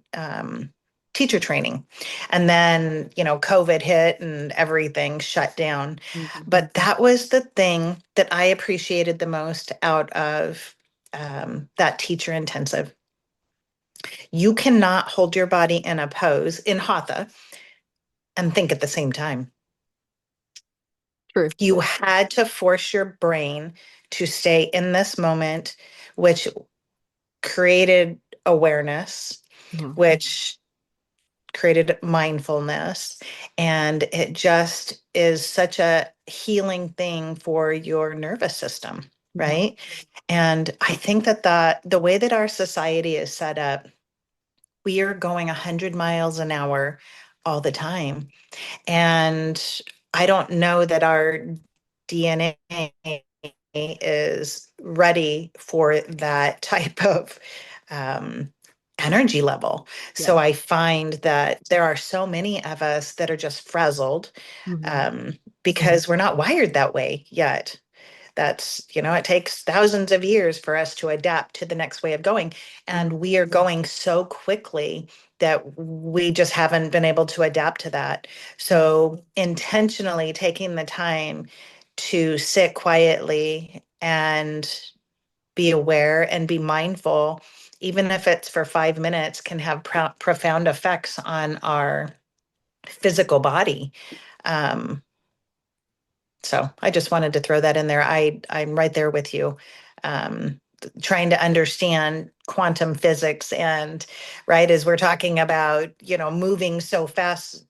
teacher training. And then, COVID hit and everything shut down. Mhm. But that was the thing that I appreciated the most out of that teacher intensive. You cannot hold your body in a pose in hatha and think at the same time. True. You had to force your brain to stay in this moment, which created awareness, Mhm. which created mindfulness. And it just is such a healing thing for your nervous system, Mhm. right? And I think that the way that our society is set up, we are going 100 miles an hour all the time. And I don't know that our DNA is ready for that type of um, energy level. Yeah. So I find that there are so many of us that are just frazzled Mhm. because we're not wired that way yet. It takes thousands of years for us to adapt to the next way of going. Mhm. And we are going so quickly that we just haven't been able to adapt to that. So, intentionally taking the time to sit quietly and be aware and be mindful, even if it's for 5 minutes, can have profound effects on our physical body. Um, so I just wanted to throw that in there. I'm right there with you. Trying to understand quantum physics and right as we're talking about, moving so fast,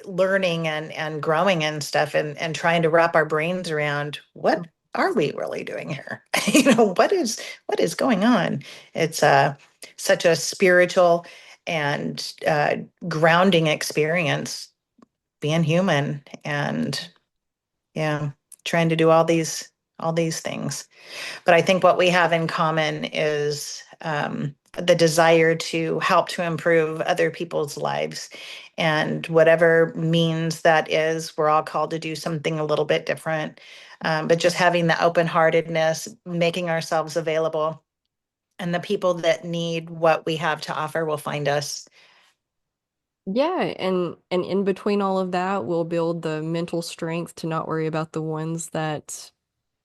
learning and growing and stuff and trying to wrap our brains around what are we really doing here? What is going on? It's such a spiritual and grounding experience being human and yeah, trying to do all these things. But I think what we have in common is the desire to help to improve other people's lives. And whatever means that is, we're all called to do something a little bit different. But just having the open heartedness, making ourselves available, and the people that need what we have to offer will find us. Yeah, and in between all of that, we'll build the mental strength to not worry about the ones that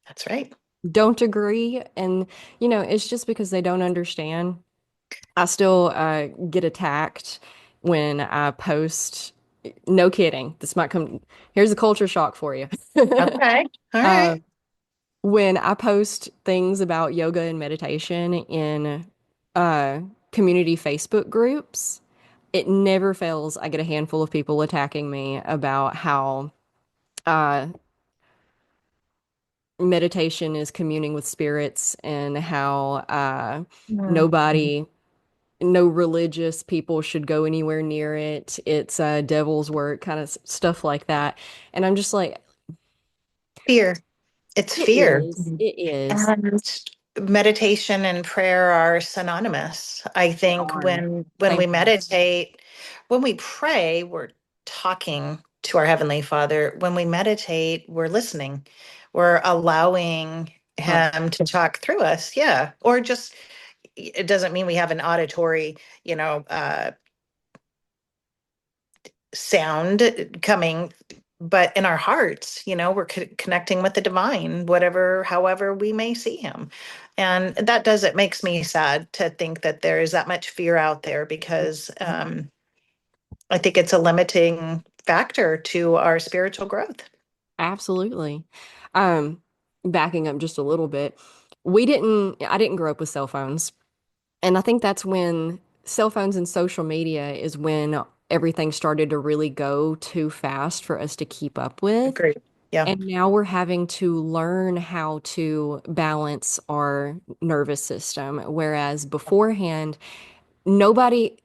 That's right. don't agree. And it's just because they don't understand. I still get attacked when I post. No kidding. This might come. Here's a culture shock for you. Okay. All Uh, right. when I post things about yoga and meditation in uh, community Facebook groups, it never fails. I get a handful of people attacking me about how uh, meditation is communing with spirits and how Mm. nobody, no religious people should go anywhere near it. It's devil's work, kind of stuff like that. And I'm just like, Fear. It's it fear. is, it is. And meditation and prayer are synonymous. I They think are. when we Thank you. meditate, when we pray, we're talking to our Heavenly Father. When we meditate, we're listening. We're allowing Uh, Him to talk through us. Yeah. Or just, it doesn't mean we have an auditory, sound coming, but in our hearts, we're connecting with the divine, however we may see him. And that does, it makes me sad to think that there is that much fear out there because I think it's a limiting factor to our spiritual growth. Absolutely. Um, Backing up just a little bit, I didn't grow up with cell phones. And I think that's when cell phones and social media is when everything started to really go too fast for us to keep up with. Agreed. Yeah. And now we're having to learn how to balance our nervous system. Whereas beforehand, nobody,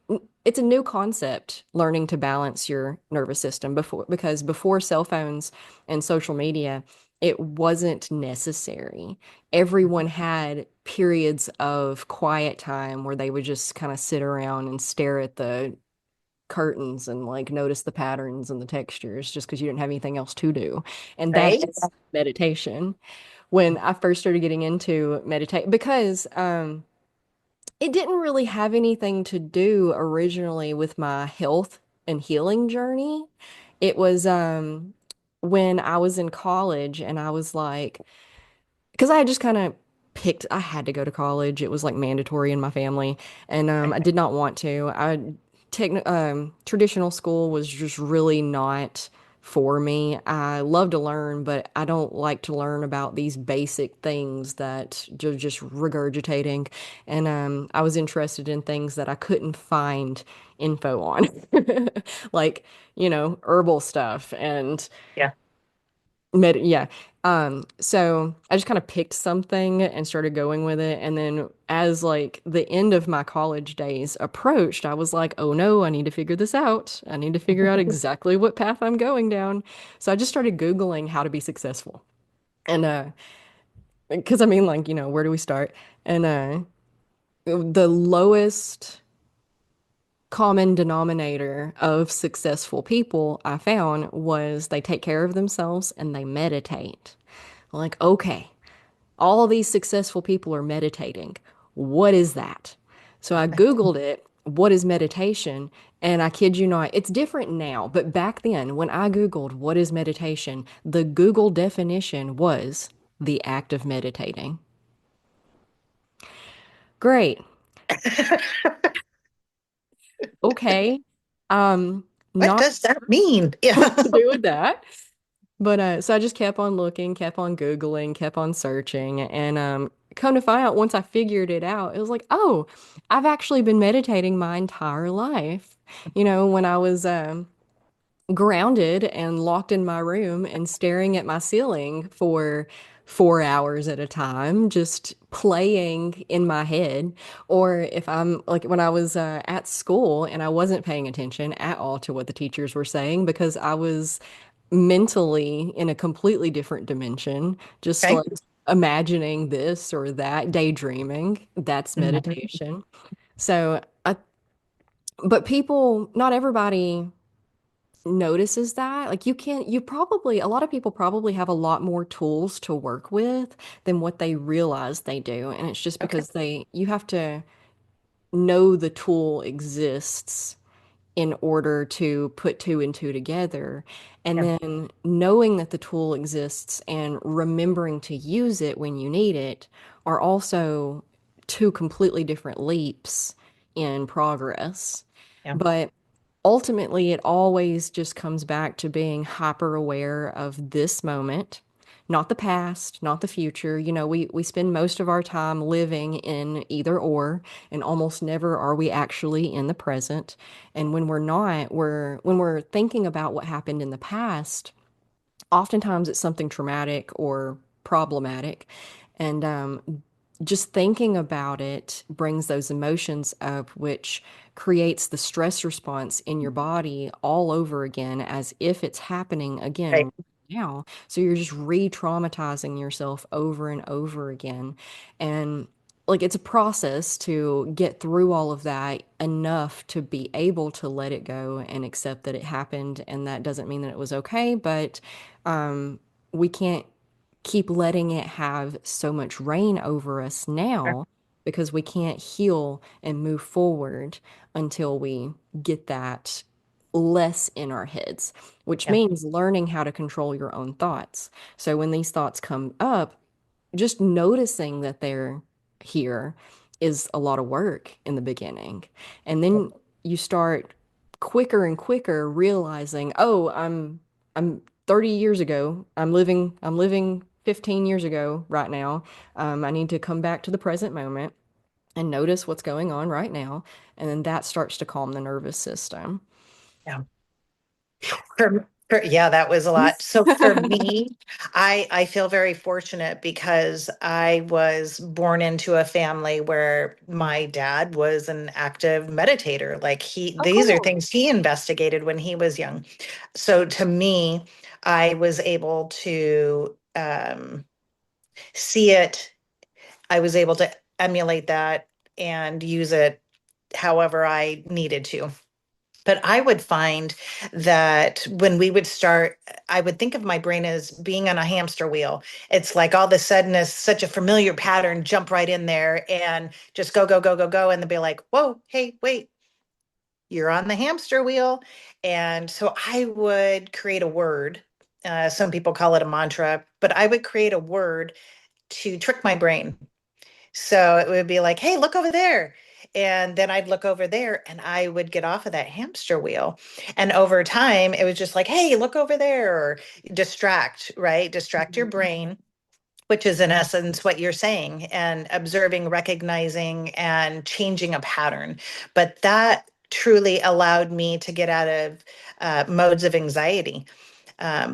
it's a new concept learning to balance your nervous system because before cell phones and social media, it wasn't necessary. Everyone had periods of quiet time where they would just kind of sit around and stare at the curtains and like notice the patterns and the textures just because you didn't have anything else to do. And that Right. is meditation. When I first started getting into meditate, because it didn't really have anything to do originally with my health and healing journey. It was when I was in college and I was like, because I had just kind of picked, I had to go to college. It was like mandatory in my family, and I did not want to. Traditional school was just really not for me. I love to learn, but I don't like to learn about these basic things that just regurgitating. And I was interested in things that I couldn't find info on, like, herbal stuff and Yeah. yeah. So I just kind of picked something and started going with it. And then as like the end of my college days approached, I was like, oh no, I need to figure this out. I need to figure out exactly what path I'm going down. So I just started Googling how to be successful. And because I mean, like, where do we start? And the lowest common denominator of successful people I found was they take care of themselves and they meditate. Like, okay, all of these successful people are meditating. What is that? So I Googled it. What is meditation? And I kid you not, it's different now. But back then, when I Googled what is meditation, the Google definition was the act of meditating. Great. Okay. What Not does that mean? sure Yeah. what to do with that. But so I just kept on looking, kept on Googling, kept on searching, and come to find out once I figured it out, it was like, oh, I've actually been meditating my entire life. When I was grounded and locked in my room and staring at my ceiling for 4 hours at a time, just playing in my head. Or if I'm like when I was at school and I wasn't paying attention at all to what the teachers were saying because I was mentally in a completely different dimension, just Okay. like imagining this or that, daydreaming. That's Mhm. meditation. So, but people, not everybody notices that. Like a lot of people probably have a lot more tools to work with than what they realize they do. And it's just Okay. because you have to know the tool exists in order to put two and two together. And Yeah. then knowing that the tool exists and remembering to use it when you need it are also two completely different leaps in progress. Yeah. But ultimately, it always just comes back to being hyper aware of this moment, not the past, not the future. We spend most of our time living in either or, and almost never are we actually in the present. And when we're not, when we're thinking about what happened in the past, oftentimes it's something traumatic or problematic. And just thinking about it brings those emotions up, which creates the stress response in your body all over again, as if it's happening Right. again now. So you're just re traumatizing yourself over and over again. And like it's a process to get through all of that enough to be able to let it go and accept that it happened. And that doesn't mean that it was okay, but um, we can't keep letting it have so much reign over us Sure. now because we can't heal and move forward until we get that less in our heads, which Yeah. means learning how to control your own thoughts. So when these thoughts come up, just noticing that they're here is a lot of work in the beginning. And then you start quicker and quicker realizing, oh, I'm 30 years ago. I'm living 15 years ago right now. I need to come back to the present moment and notice what's going on right now. And then that starts to calm the nervous system. Yeah. Yeah, that was a lot. So for me, I feel very fortunate because I was born into a family where my dad was an active meditator. Like Oh, these are cool. things he investigated when he was young. So to me, I was able to see it. I was able to emulate that and use it however I needed to. But I would find that when we would start, I would think of my brain as being on a hamster wheel. It's like all of a sudden is such a familiar pattern, jump right in there and just go, go, go, go, go. And they'll be like, whoa, hey, wait, you're on the hamster wheel. And so I would create a word. Some people call it a mantra, but I would create a word to trick my brain. So it would be like, hey, look over there. And then I'd look over there and I would get off of that hamster wheel. And over time, it was just like, hey, look over there, or distract, right? Distract your Mhm. brain, which is in essence what you're saying, and observing, recognizing, and changing a pattern. But that truly allowed me to get out of modes of anxiety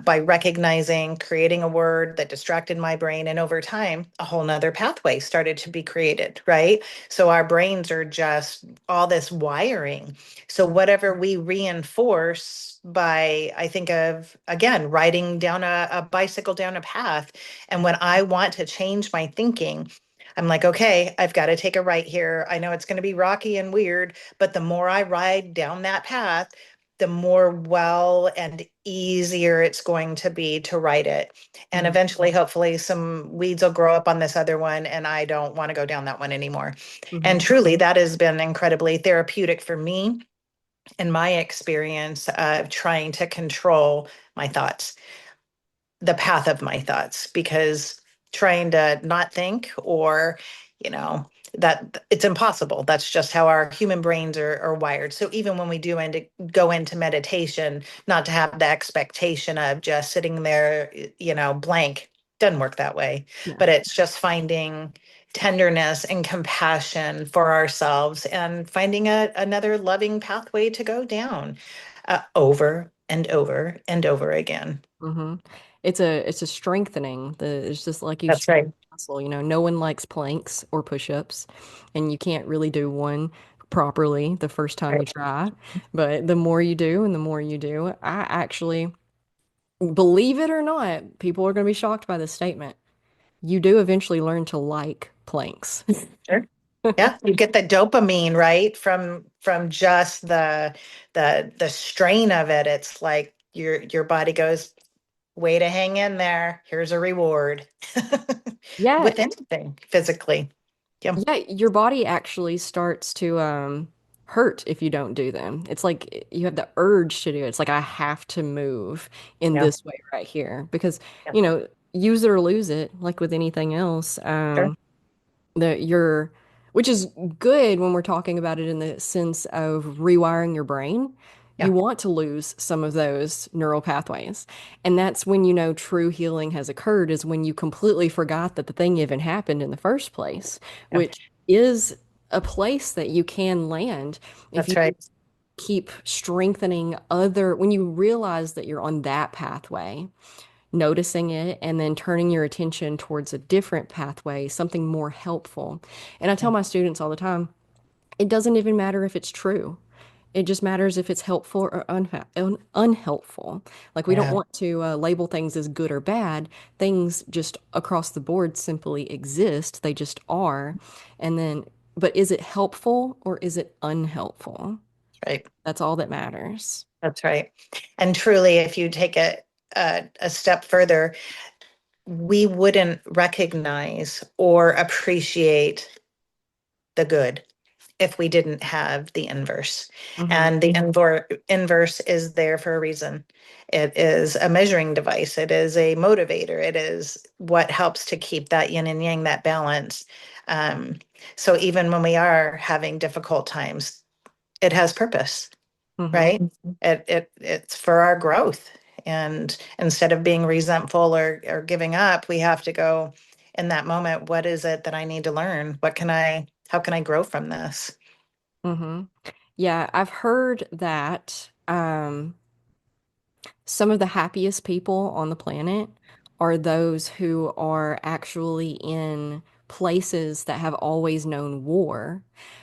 by recognizing, creating a word that distracted my brain. And over time, a whole nother pathway started to be created, right? So our brains are just all this wiring. So whatever we reinforce by, I think of, again, riding down a bicycle down a path. And when I want to change my thinking, I'm like, okay, I've got to take a right here. I know it's going to be rocky and weird, but the more I ride down that path, the more well and easier it's going to be to write it. And Mhm. eventually, hopefully, some weeds will grow up on this other one, and I don't want to go down that one anymore. And Mhm. truly, that has been incredibly therapeutic for me in my experience of trying to control my thoughts, the path of my thoughts, because trying to not think, or you know that it's impossible. That's just how our human brains are wired. So even when we do go into meditation, not to have the expectation of just sitting there, blank, doesn't work that way. Yeah. But it's just finding tenderness and compassion for ourselves and finding another loving pathway to go down, over and over and over again. Hmm. It's a strengthening. It's just like you That's strengthen right. muscle. No one likes planks or push-ups, and you can't really do one properly the first time you Right. try. But the more you do and the more you do, I actually, believe it or not, people are going to be shocked by this statement. You do eventually learn to like planks. Sure. Yeah, you get the dopamine, right, from just the strain of it. It's like your body goes, way to hang in there. Here's a reward. Yeah, With anything physically. Yeah. yeah, your body actually starts to hurt if you don't do them. It's like you have the urge to do it. It's like I have to move in Yeah. this way right here because, Yeah. use it or lose it, like with anything else. Sure. The your which is good when we're talking about it in the sense of rewiring your brain. You Yeah. want to lose some of those neural pathways. And that's when you know true healing has occurred, is when you completely forgot that the thing even happened in the first place, Yeah. which is a place that you can land if That's you right. keep strengthening other, when you realize that you're on that pathway, noticing it and then turning your attention towards a different pathway, something more helpful. And I Yeah. tell my students all the time, it doesn't even matter if it's true. It just matters if it's helpful or unhelpful. Like, we don't Yeah. want to label things as good or bad. Things just across the board simply exist. They just are. And then, but is it helpful or is it unhelpful? Right. That's all that matters. That's right. And truly, if you take it a step further, we wouldn't recognize or appreciate the good if we didn't have the inverse. Hmm. And the inverse is there for a reason. It is a measuring device, it is a motivator, it is what helps to keep that yin and yang, that balance. Um, so even when we are having difficult times, it has purpose, Hmm. right? It's for our growth. And instead of being resentful or giving up, we have to go in that moment, what is it that I need to learn? How can I grow from this? Hmm. Yeah, I've heard that some of the happiest people on the planet are those who are actually in places that have always known war,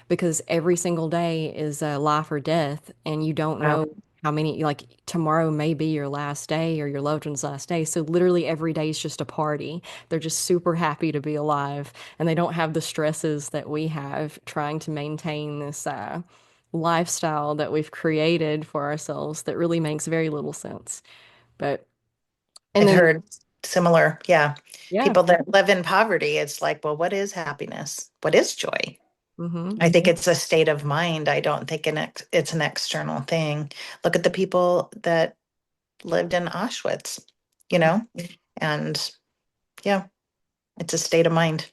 because every single day is a life or death, and you don't Wow. know how many, like tomorrow may be your last day or your loved one's last day. So literally every day is just a party. They're just super happy to be alive, and they don't have the stresses that we have trying to maintain this lifestyle that we've created for ourselves that really makes very little sense. But, and I've then, heard similar, yeah. yeah. People that live in poverty, it's like, well, what is happiness? What is joy? Hmm. I think it's a state of mind. I don't think it's an external thing. Look at the people that lived in Auschwitz, you know, and yeah, it's a state of mind.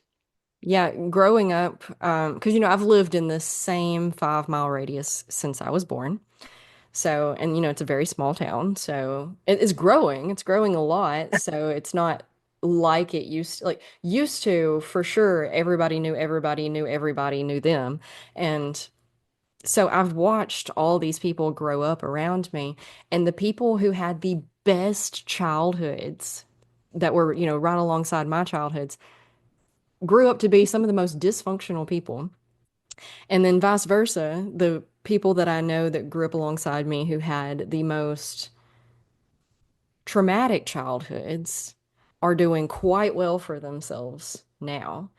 Yeah, growing up, because I've lived in the same 5 mile radius since I was born. So, and it's a very small town, so it's growing. It's growing a lot. So it's not like it used to, like used to for sure. Everybody knew everybody knew them, and so I've watched all these people grow up around me, and the people who had the best childhoods that were, right alongside my childhoods grew up to be some of the most dysfunctional people. And then vice versa, the people that I know that grew up alongside me who had the most traumatic childhoods are doing quite well for themselves now.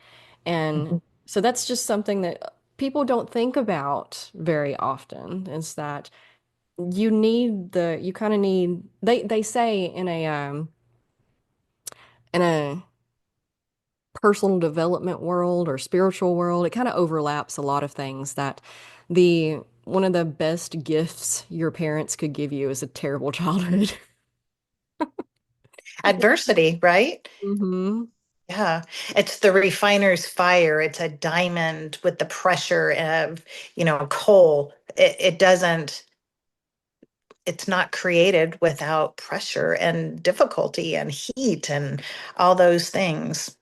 And Mhm. so that's just something that people don't think about very often, is that you kind of need, they say in a personal development world or spiritual world, it kind of overlaps a lot of things, that the one of the best gifts your parents could give you is a terrible childhood. Adversity, right? Hmm. Yeah, it's the refiner's fire. It's a diamond with the pressure of, coal. It doesn't, it's not created without pressure and difficulty and heat and all those things.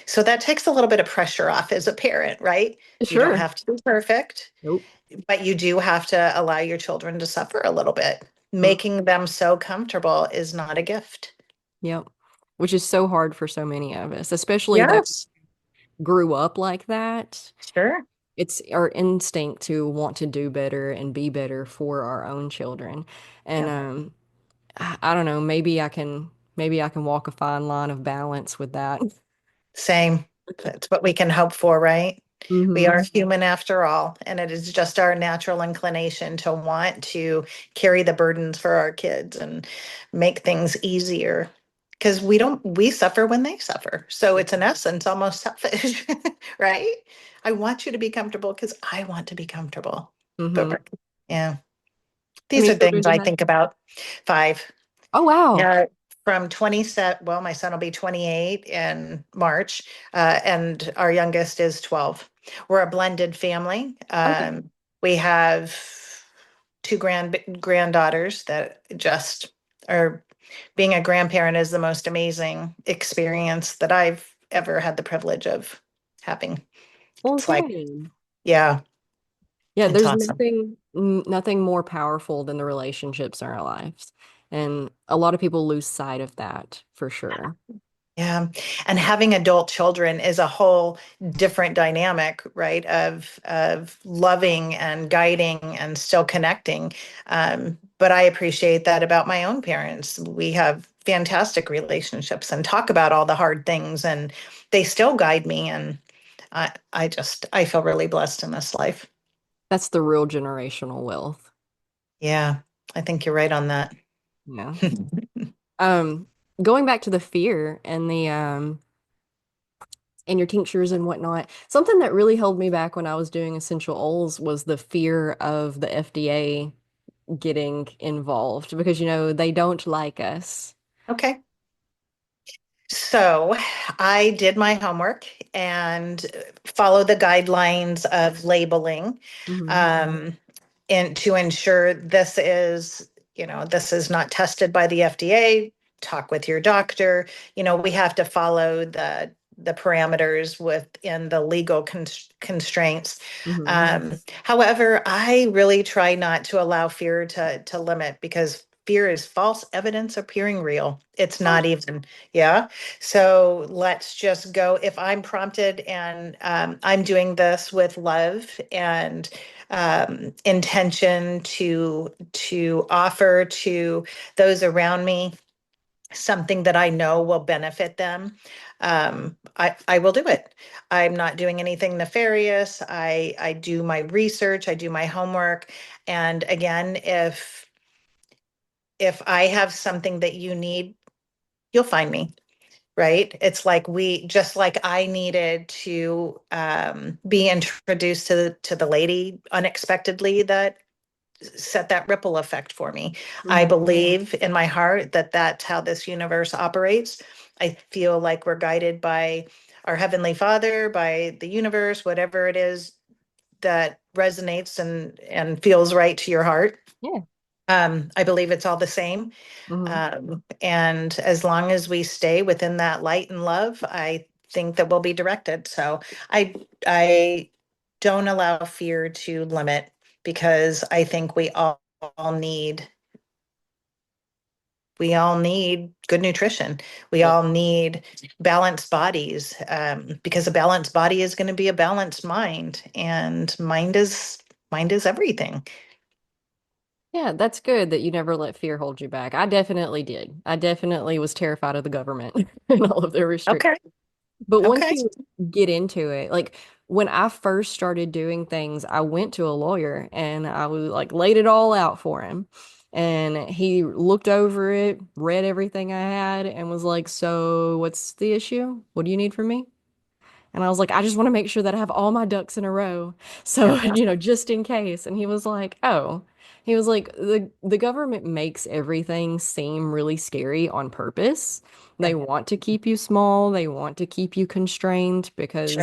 So that takes a little bit of pressure off as a parent, right? You don't Sure. have to be perfect, Nope. but you do have to allow your children to suffer a little bit. Mm. Making them so comfortable is not a gift. Yep. Which is so hard for so many of us, especially those Yes, who grew up like that. sure. It's our instinct to want to do better and be better for our own children. And Yeah. I don't know, maybe I can walk a fine line of balance with that. Same. That's what we can hope for, right? We Hmm. are human after all, and it is just our natural inclination to want to carry the burdens for our kids and make things easier. Because we suffer when they suffer. So it's in essence almost selfish, right? I want you to be comfortable because I want to be comfortable. But Hmm. yeah, How these many are children things do you I have? think about. 5. Oh, wow. Yeah, from 27, well, my son will be 28 in March, and our youngest is 12. We're a blended family. Okay. We have two granddaughters that just are being a grandparent is the most amazing experience that I've ever had the privilege of having. Well, It's like, good. yeah, Yeah, it's there's awesome. nothing more powerful than the relationships in our lives. And a lot of people lose sight of that for sure. Yeah. And having adult children is a whole different dynamic, right? Of loving and guiding and still connecting. But I appreciate that about my own parents. We have fantastic relationships and talk about all the hard things, and they still guide me. And I feel really blessed in this life. That's the real generational wealth. Yeah, I think you're right on that. Yeah. Um, Going back to the fear and your tinctures and whatnot, something that really held me back when I was doing essential oils was the fear of the FDA getting involved, because they don't like us. Okay. So I did my homework and follow the guidelines of labeling, Hmm. um, and to ensure this is not tested by the FDA. Talk with your doctor. We have to follow the parameters within the legal constraints. Hmm. However, I really try not to allow fear to limit, because fear is false evidence appearing real. It's not even, yeah. So let's just go. If I'm prompted and I'm doing this with love and intention to offer to those around me something that I know will benefit them, I will do it. I'm not doing anything nefarious. I do my research, I do my homework. And again, if I have something that you need, you'll find me. Right? It's like just like I needed to be introduced to the lady unexpectedly that set that ripple effect for me. I Hmm. believe in my heart that that's how this universe operates. I feel like we're guided by our Heavenly Father, by the universe, whatever it is that resonates and feels right to your heart. Yeah. I believe it's all the same. Hmm. And as long as we stay within that light and love, I think that we'll be directed. So I don't allow fear to limit, because I think all need we all need good nutrition. We Yeah. all need balanced bodies, because a balanced body is going to be a balanced mind, and mind is everything. Yeah, that's good that you never let fear hold you back. I definitely did. I definitely was terrified of the government and all of their restrictions. Okay. But once Okay. you get into it, like when I first started doing things, I went to a lawyer and I was like laid it all out for him. And he looked over it, read everything I had, and was like, "So, what's the issue? What do you need from me?" And I was like, I just want to make sure that I have all my ducks in a row. So, Yeah. just in case. And he was like, "Oh." He was like, the government makes everything seem really scary on purpose. Yeah. They want to keep you small. They want to keep you constrained Sure. because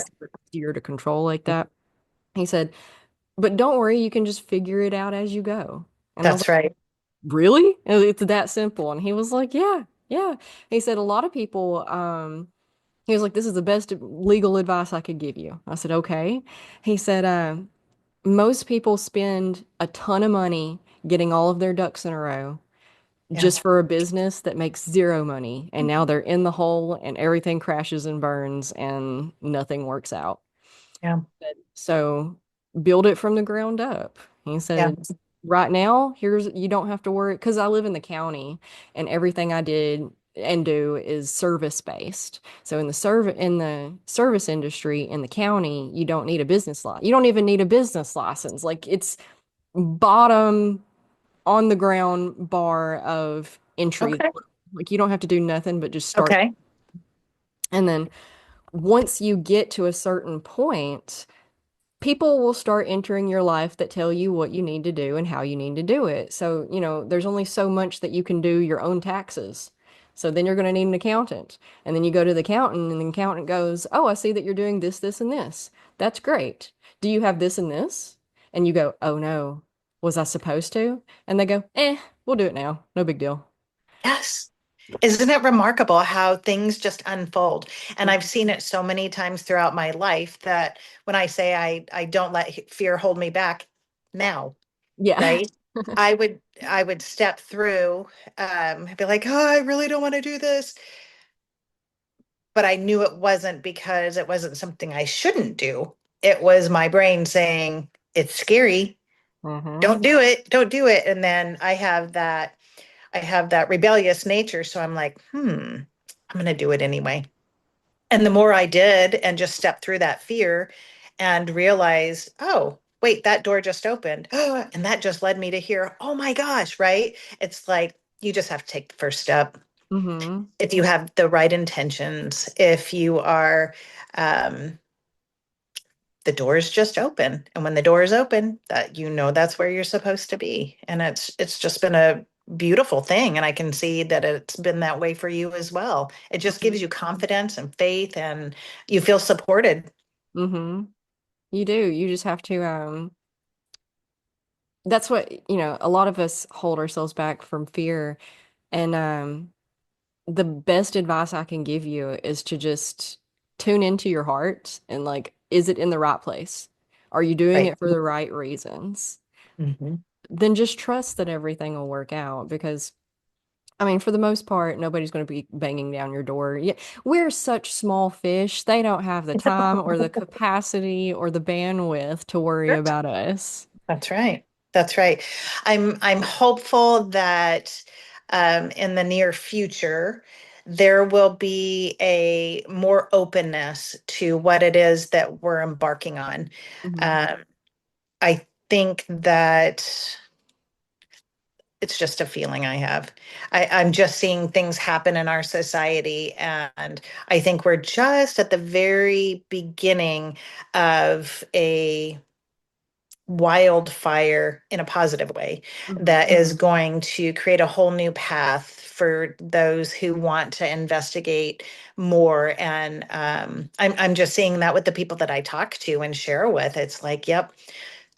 you're to control like that. He said, but don't worry, you can just figure it out as you go. And I was That's right. like, really? And it's that simple. And he was like, yeah, yeah. He said, a lot of people, he was like, this is the best legal advice I could give you. I said, okay. He said, most people spend a ton of money getting all of their ducks in a row Yeah. just for a business that makes zero money. And now they're in the hole and everything crashes and burns and nothing works out. Yeah. So build it from the ground up. He Yeah. said, right now, you don't have to worry because I live in the county and everything I did and do is service based. So in the service industry in the county, you don't need a business license. You don't even need a business license. Like it's bottom on the ground bar of entry. Okay. Like you don't have to do nothing but just start. Okay. And then once you get to a certain point, people will start entering your life that tell you what you need to do and how you need to do it. So, there's only so much that you can do your own taxes. So then you're going to need an accountant. And then you go to the accountant, and the accountant goes, "Oh, I see that you're doing this, this, and this. That's great. Do you have this and this?" And you go, "Oh no, was I supposed to?" And they go, we'll do it now. No big deal. Yes. Isn't it remarkable how things just unfold? And I've seen it so many times throughout my life that when I say I don't let fear hold me back now, Yeah. right? I would step through, be like, oh, I really don't want to do this. But I knew it wasn't because it wasn't something I shouldn't do. It was my brain saying, it's scary. Hmm. Don't do it. Don't do it. And then I have that rebellious nature. So I'm like, I'm going to do it anyway. And the more I did and just stepped through that fear and realized, oh, wait, that door just opened. And that just led me to here. Oh my gosh, right? It's like you just have to take the first step. Hmm. If you have the right intentions, if you are, um, the doors just open. And when the door is open, that's where you're supposed to be. And it's just been a beautiful thing. And I can see that it's been that way for you as well. It just gives you confidence and faith, and you feel supported. Hmm. You do. You just have to, that's what, a lot of us hold ourselves back from fear. And the best advice I can give you is to just tune into your heart and like, is it in the right place? Are you doing Right. it for the right reasons? Hmm. Then just trust that everything will work out because I mean, for the most part, nobody's going to be banging down your door. Yeah, we're such small fish. They don't have the time or the capacity or the bandwidth to worry about us. That's right. That's right. I'm hopeful that in the near future there will be a more openness to what it is that we're embarking on. Hmm. Um, I think that it's just a feeling I have. I'm just seeing things happen in our society, and I think we're just at the very beginning of a wildfire in a positive way Hmm. that is going to create a whole new path for those who want to investigate more. And I'm just seeing that with the people that I talk to and share with. It's like, yep,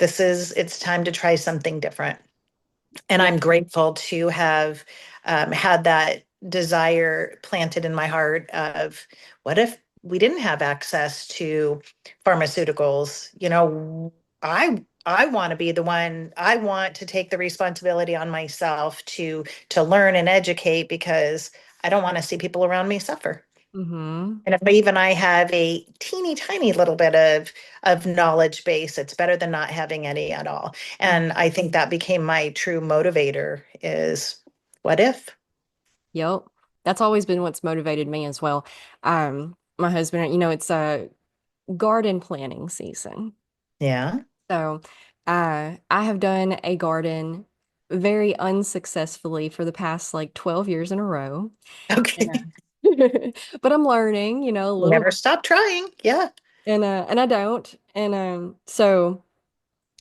it's time to try something different. And Yeah. I'm grateful to have had that desire planted in my heart of what if we didn't have access to pharmaceuticals? I want to be the one. I want to take the responsibility on myself to learn and educate because I don't want to see people around me suffer. Hmm. And if even I have a teeny tiny little bit of knowledge base, it's better than not having any at all. And I think that became my true motivator is what if? Yep. That's always been what's motivated me as well. My husband, it's a garden planting season. Yeah. So, I have done a garden very unsuccessfully for the past like 12 years in a row. Okay. Yeah. But I'm learning, a little, Never stop trying. Yeah. and I don't. And so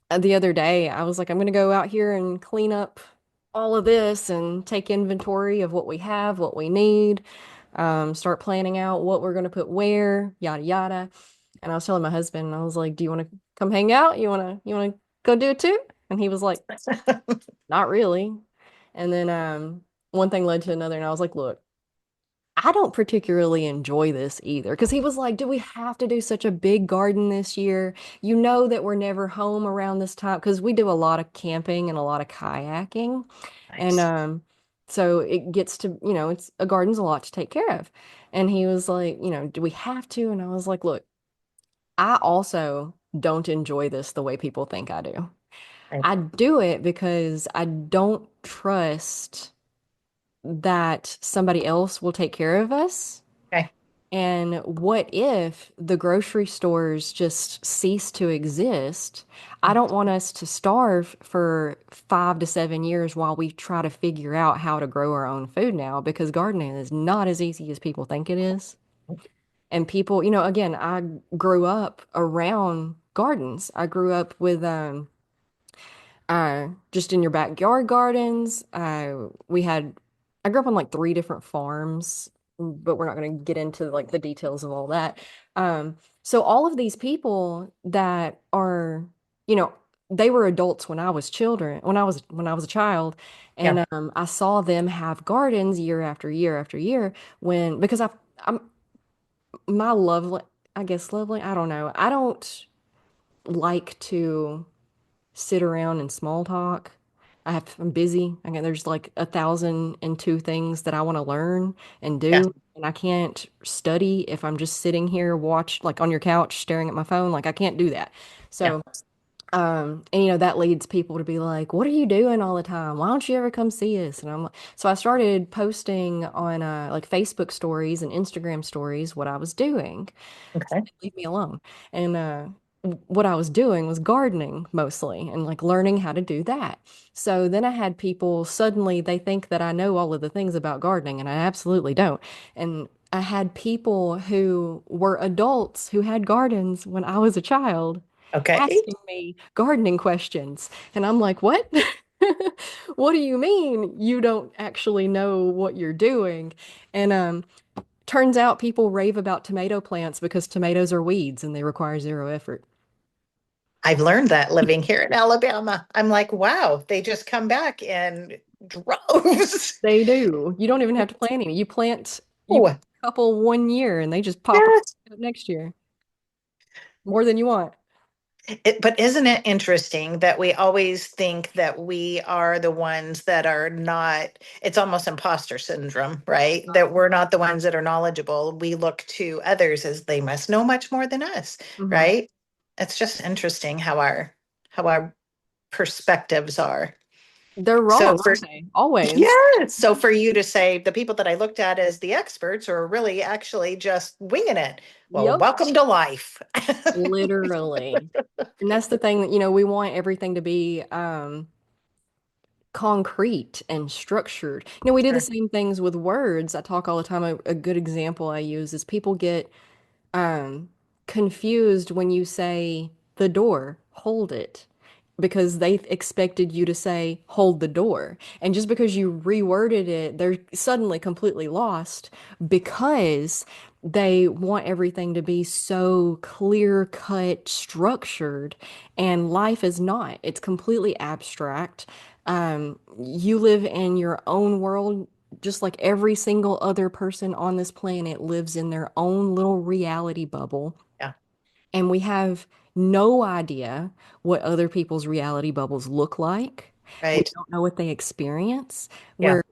the other day I was like, I'm gonna go out here and clean up all of this and take inventory of what we have, what we need, start planning out what we're gonna put where, yada yada. And I was telling my husband, I was like, "Do you want to come hang out? You wanna go do it too?" And he was like, "Not really." And then one thing led to another, and I was like, "Look, I don't particularly enjoy this either." Because he was like, "Do we have to do such a big garden this year? You know that we're never home around this time." Because we do a lot of camping and a lot of kayaking. And Nice. so it gets to, it's a garden's a lot to take care of. And he was like, "Do we have to?" And I was like, "Look, I also don't enjoy this the way people think I do. Right. I do it because I don't trust that somebody else will take care of us. Okay. And what if the grocery stores just cease to exist? I don't want us to starve for 5 to 7 years while we try to figure out how to grow our own food now because gardening is not as easy as people think it is. And people, again, I grew up around gardens. I grew up with just in your backyard gardens. I grew up on like three different farms, but we're not going to get into like the details of all that. So all of these people that are, you know, they were adults when I was when I was a child, Yeah. and I saw them have gardens year after year after year because I'm my lovely, I guess lovely, I don't know. I don't like to sit around and small talk. I'm busy. There's like 1,002 things that I want to learn and Yeah. do. And I can't study if I'm just sitting here like on your couch staring at my phone. Like I can't do that. Yeah. So and that leads people to be like, "What are you doing all the time? Why don't you ever come see us?" And so I started posting on like Facebook stories and Instagram stories what I was doing. So Okay. they leave me alone. And what I was doing was gardening mostly and like learning how to do that. So then I had people suddenly they think that I know all of the things about gardening, and I absolutely don't. And I had people who were adults who had gardens when I was a child Okay. asking me gardening questions. And I'm like, what? What do you mean you don't actually know what you're doing? And turns out people rave about tomato plants because tomatoes are weeds and they require zero effort. I've learned that living here in Alabama. I'm like, wow, they just come back in droves. They do. You don't even have to plant any. You plant you Oh. couple one year and they just pop Yes. up next year. More than you want. But isn't it interesting that we always think that we are the ones that are not, it's almost imposter syndrome, right? That we're not the ones that are knowledgeable. We look to others as they must know much more than us, Hmm. right? It's just interesting how our perspectives are. They're wrong, So for aren't they? Always. yeah, so for you to say the people that I looked at as the experts are really actually just winging it. Well, Yep. welcome to life. Literally. And that's the thing that, we want everything to be concrete and structured. We do the Sure, same things with words. I talk all the time. A good example I use is people get um, confused when you say the door, hold it, because they expected you to say hold the door. And just because you reworded it, they're suddenly completely lost because they want everything to be so clear cut, structured, and life is not. It's completely abstract. You live in your own world just like every single other person on this planet lives in their own little reality bubble, yeah, and we have no idea what other people's reality bubbles look like. We right. don't know what they experience. Yeah, We're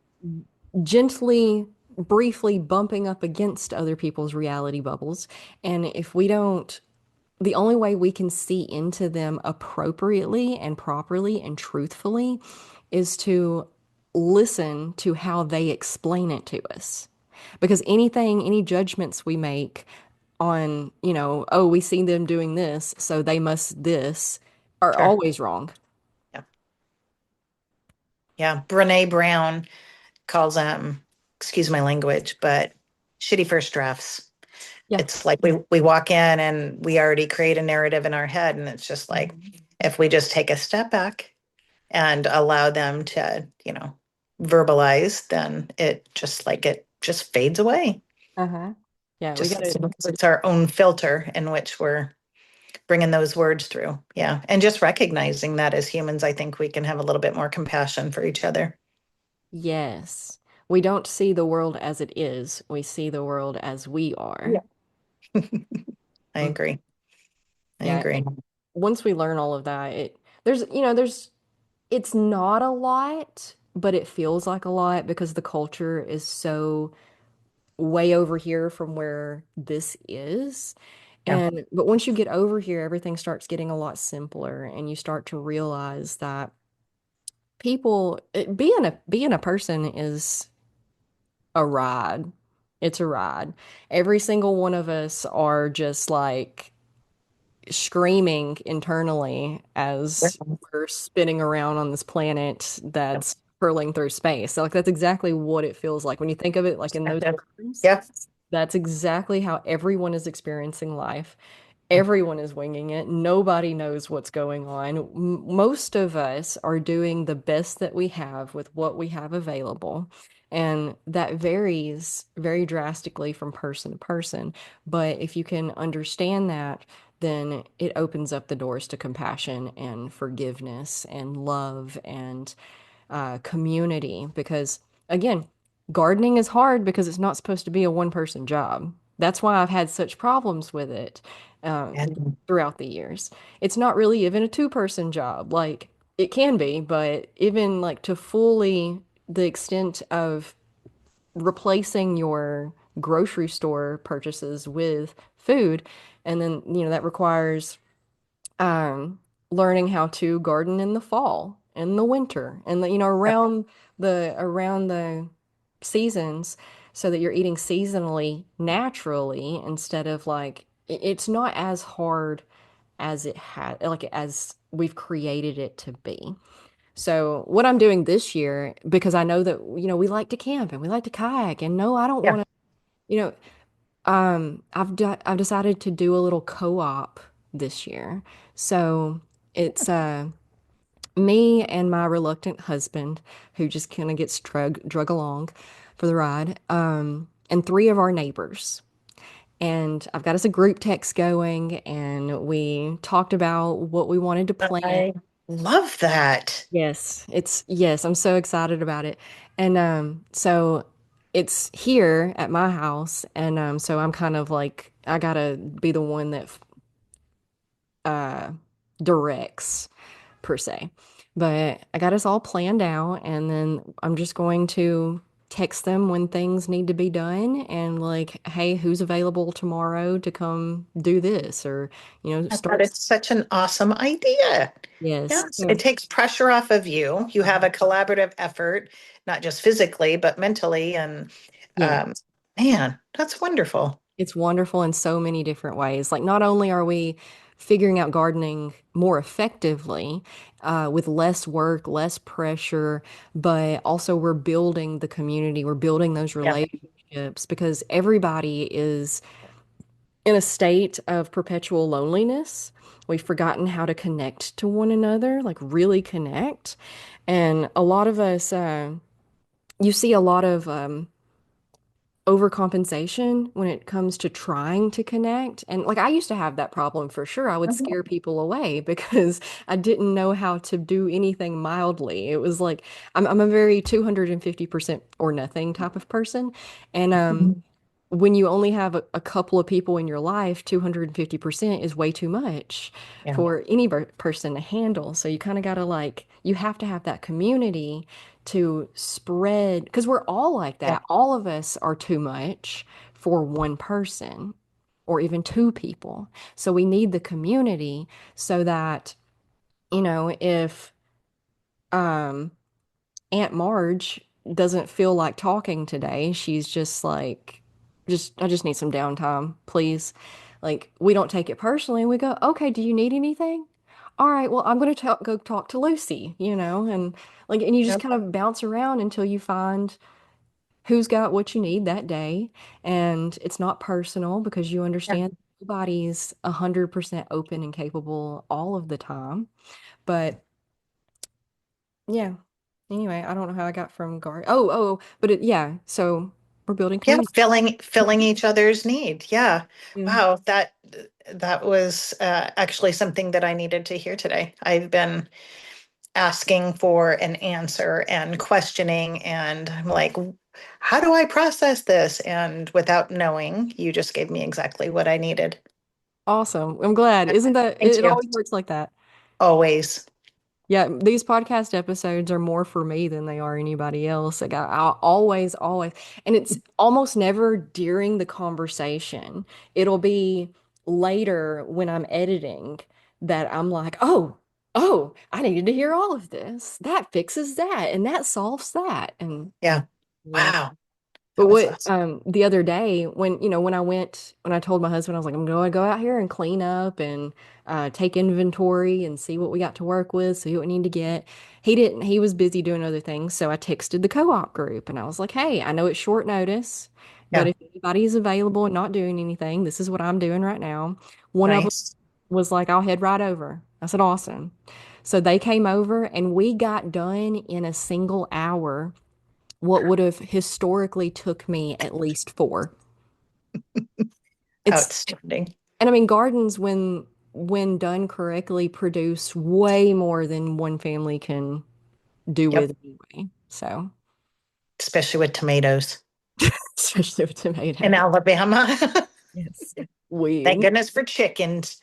gently, briefly bumping up against other people's reality bubbles. And if we don't, the only way we can see into them appropriately and properly and truthfully is to listen to how they explain it to us. Because anything, any judgments we make on, oh, we see them doing this, so they must this, are sure. always wrong. Yeah. Yeah. Brene Brown calls excuse my language, but shitty first drafts. Yeah. It's like we walk in and we already create a narrative in our head. And it's just like Mhm. if we just take a step back and allow them to, verbalize, then it just fades away. Uh-huh. Yeah, we Just gotta, it's our own filter in which we're bringing those words through. Yeah. And just recognizing that as humans, I think we can have a little bit more compassion for each other. yes. We don't see the world as it is. We see the world as we Yeah. are. I Mm. agree. I Yeah, agree. and once we learn all of that, there's it's not a lot, but it feels like a lot because the culture is so way over here from where this is. Yeah. And but once you get over here, everything starts getting a lot simpler and you start to realize that being a person is a ride. It's a ride. Every single one of us are just like screaming internally as we're spinning around on this planet Yeah. that's hurling through space. So like that's exactly what it feels like when you think of it like in those Perspective. terms. Yeah. That's exactly how everyone is experiencing life. Everyone is winging it. Nobody knows what's going on. Most of us are doing the best that we have with what we have available. And that varies very drastically from person to person. But if you can understand that, then it opens up the doors to compassion and forgiveness and love and community. Because again, gardening is hard because it's not supposed to be a one person job. That's why I've had such problems with it uh, Yeah. throughout the years. It's not really even a two-person job. Like it can be, but even like to fully the extent of replacing your grocery store purchases with food, and then that requires um, learning how to garden in the fall, in the winter, and around the seasons, so that you're eating seasonally, naturally, instead of like it's not as hard as it had like as we've created it to be. So what I'm doing this year, because I know that we like to camp and we like to kayak, and no, I don't Yeah. want to. You know, I've decided to do a little co-op this year. So it's me and my reluctant husband who just kind of gets drug along for the ride, and three of our neighbors. And I've got us a group text going, and we talked about what we wanted to plant. I love that. Yes, I'm so excited about it. And so it's here at my house, and so I'm kind of like I gotta be the one that uh directs per se. But I got us all planned out, and then I'm just going to text them when things need to be done and like, hey, who's available tomorrow to come do this? Or, I thought start. it's such an awesome idea. Yes. Yes, it takes pressure off of you. You have a collaborative effort, not just physically, but mentally. And Yeah. um, man, that's wonderful. It's wonderful in so many different ways. Like, not only are we figuring out gardening more effectively, with less work, less pressure, but also we're building the community, we're building those Yeah, relationships because everybody is in a state of perpetual loneliness. We've forgotten how to connect to one another, like really connect. And a lot of us, you see a lot of overcompensation when it comes to trying to connect. And like I used to have that problem for sure. I would mhm, scare people away because I didn't know how to do anything mildly. It was like I'm a very 250% or nothing type of person. And when you only have a couple of people in your life, 250% is way too much yeah, for any person to handle. So you kind of got to like, you have to have that community to spread, because we're all like yeah, that. All of us are too much for one person or even two people. So we need the community so that, if um, Aunt Marge doesn't feel like talking today. She's just like, I just need some downtime, please. Like, we don't take it personally. We go, okay, do you need anything? All right, well, I'm going to go talk to Lucy, and like, and you just yep, kind of bounce around until you find who's got what you need that day. And it's not personal because you yeah, understand nobody's 100% open and capable all of the time. But yeah. Anyway, I don't know how I got from guard. But yeah. So we're building yeah. community. Filling each other's need. Yeah. Yeah. Wow, that was actually something that I needed to hear today. I've been asking for an answer and questioning, and I'm like, how do I process this? And without knowing, you just gave me exactly what I needed. Awesome. I'm glad. Isn't that Thank it you. always works like that? Always. Yeah, these podcast episodes are more for me than they are anybody else. Like I'll always, and it's almost never during the conversation. It'll be later when I'm editing that I'm like, oh, I needed to hear all of this. That fixes that, and that solves that. And Yeah. yeah. Wow. But That was what awesome. the other day when when I told my husband I was like I'm going to go out here and clean up and take inventory and see what we got to work with, see what we need to get. He didn't. He was busy doing other things, so I texted the co-op group and I was like, "Hey, I know it's short notice, but Yeah. if anybody is available and not doing anything, this is what I'm doing right now." One of them Nice. was like, "I'll head right over." I said, "Awesome." So they came over and we got done in a single hour what would have historically took me at least four. It's, Outstanding. and I mean, gardens, when done correctly, produce way more than one family can do Yep. with anyway. So, Especially with tomatoes especially with in tomato. Alabama. Yes. Thank We goodness for chickens.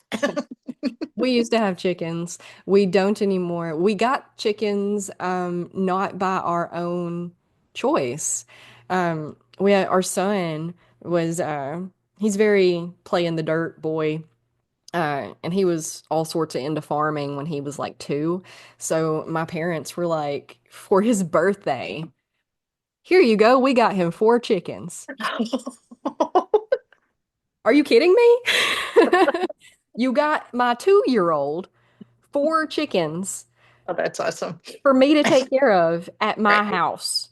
we used to have chickens. We don't anymore. We got chickens not by our own choice. We had, our son was he's very play in the dirt boy. And he was all sorts of into farming when he was like 2. So my parents were like, for his birthday, here you go. We got him 4 chickens. Are you kidding me? You got my 2-year-old 4 chickens Oh, that's awesome. for me to take care of at my Right. house.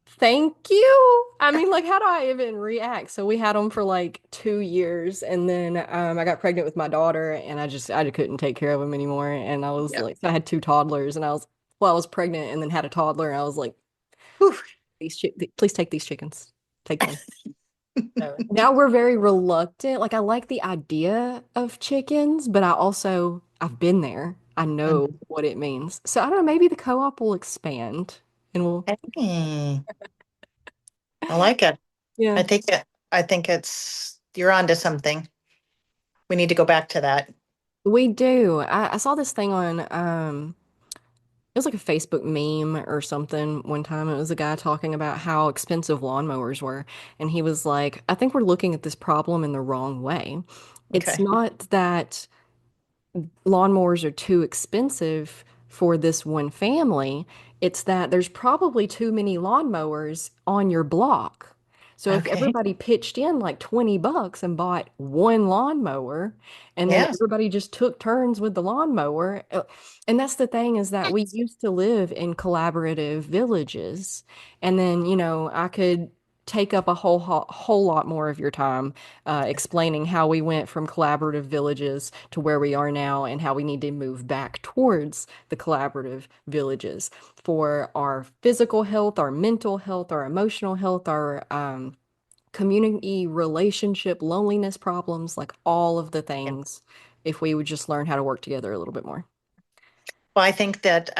Thank you. I mean, like, how do I even react? So we had them for like 2 years, and then I got pregnant with my daughter, and I couldn't take care of them anymore. And I was Yeah. like, so I had 2 toddlers, and I was pregnant, and then had a toddler, and I was like, Whew. please take these chickens, take them. So now we're very reluctant. Like, I like the idea of chickens, but I've been there. I know Mhm. what it means. So I don't know. Maybe the co-op will expand, and we'll. Hey. I like it. Yeah, I think you're onto something. We need to go back to that. we do. I saw this thing on it was like a Facebook meme or something one time. It was a guy talking about how expensive lawnmowers were. And he was like, I think we're looking at this problem in the wrong way. It's Okay. not that lawnmowers are too expensive for this one family, it's that there's probably too many lawnmowers on your block. So if Okay. everybody pitched in like $20 and bought one lawnmower, and then Yes. everybody just took turns with the lawnmower, and that's the thing is that we used to live in collaborative villages, and then, I could take up a whole lot more of your time explaining how we went from collaborative villages to where we are now and how we need to move back towards the collaborative villages for our physical health, our mental health, our emotional health, our community relationship, loneliness problems, like all of the things, if we would just learn how to work together a little bit more. Well, I think that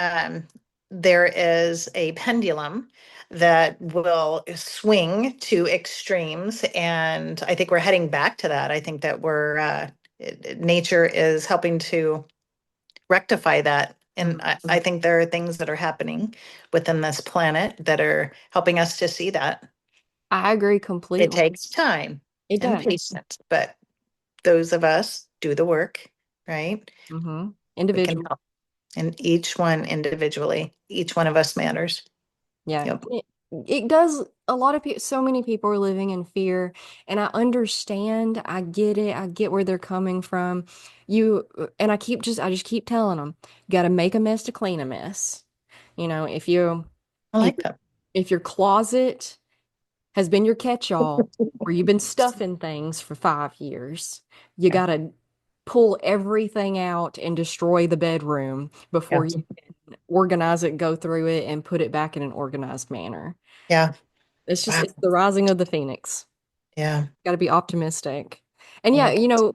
there is a pendulum that will swing to extremes, and I think we're heading back to that. I think that nature is helping to rectify that. And I think there are things that are happening within this planet that are helping us to see that. I agree It completely. takes time It and does. patience, but those of us do the work, right? We can Individual. help. And each one individually, each one of us matters. Yeah, Yep. it does. A lot of people, so many people are living in fear, and I understand. I get it. I get where they're coming from. And I just keep telling them, got to make a mess to clean a mess. If I if like that. if your closet has been your catch-all, where you've been stuffing things for 5 years, you Yeah. got to pull everything out and destroy the bedroom before Yeah. you organize it, go through it, and put it back in an organized manner. Yeah. It's Wow. it's the rising of the phoenix. Yeah. Got to be optimistic. And I yeah, like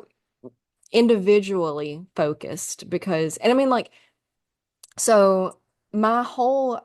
individually focused and I mean like so my whole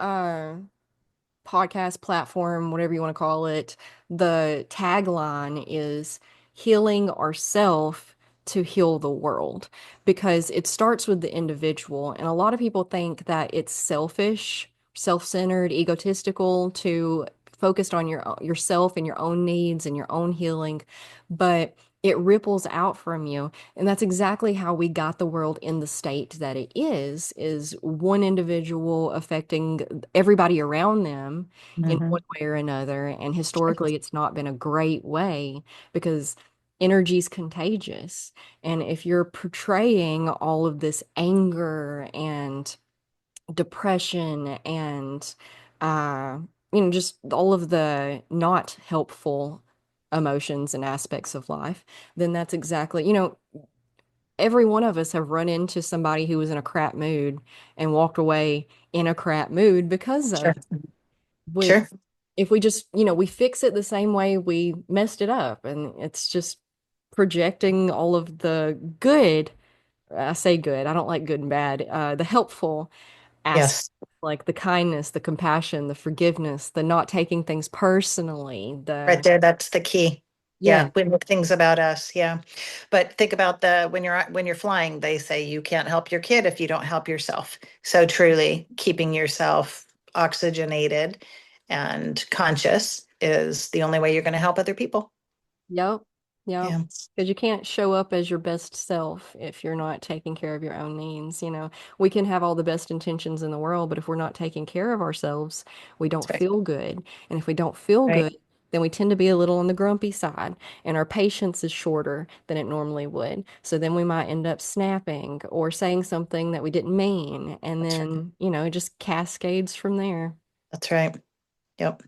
podcast platform, whatever you want to call it, the tagline is healing ourself to heal the world because it starts with the individual. And a lot of people think that it's selfish, self-centered, egotistical to focused on yourself and your own needs and your own healing, but it ripples out from you. And that's exactly how we got the world in the state that it is one individual affecting everybody around them in Mhm. one way or another. And historically, it's not been a great way because energy is contagious. And if you're portraying all of this anger and depression and, uh, just all of the not helpful emotions and aspects of life, then that's exactly, every one of us have run into somebody who was in a crap mood and walked away in a crap mood because Sure. of we Sure. if we just, we fix it the same way we messed it up, and it's just projecting all of the good. I say good, I don't like good and bad, the helpful aspects, Yes. like the kindness, the compassion, the forgiveness, the not taking things personally, Right the there. That's the key. yeah. Yeah. We make things about us. Yeah. But think about when you're flying, they say you can't help your kid if you don't help yourself. So truly keeping yourself oxygenated and conscious is the only way you're going to help other people. Yep. Yep. Yeah. Because you can't show up as your best self if you're not taking care of your own needs. We can have all the best intentions in the world, but if we're not taking care of ourselves, we don't That's right. feel good. And if we don't feel Right. good, then we tend to be a little on the grumpy side, and our patience is shorter than it normally would. So then we might end up snapping or saying something that we didn't mean. And That's right. then, it just cascades from there. That's right. Yep.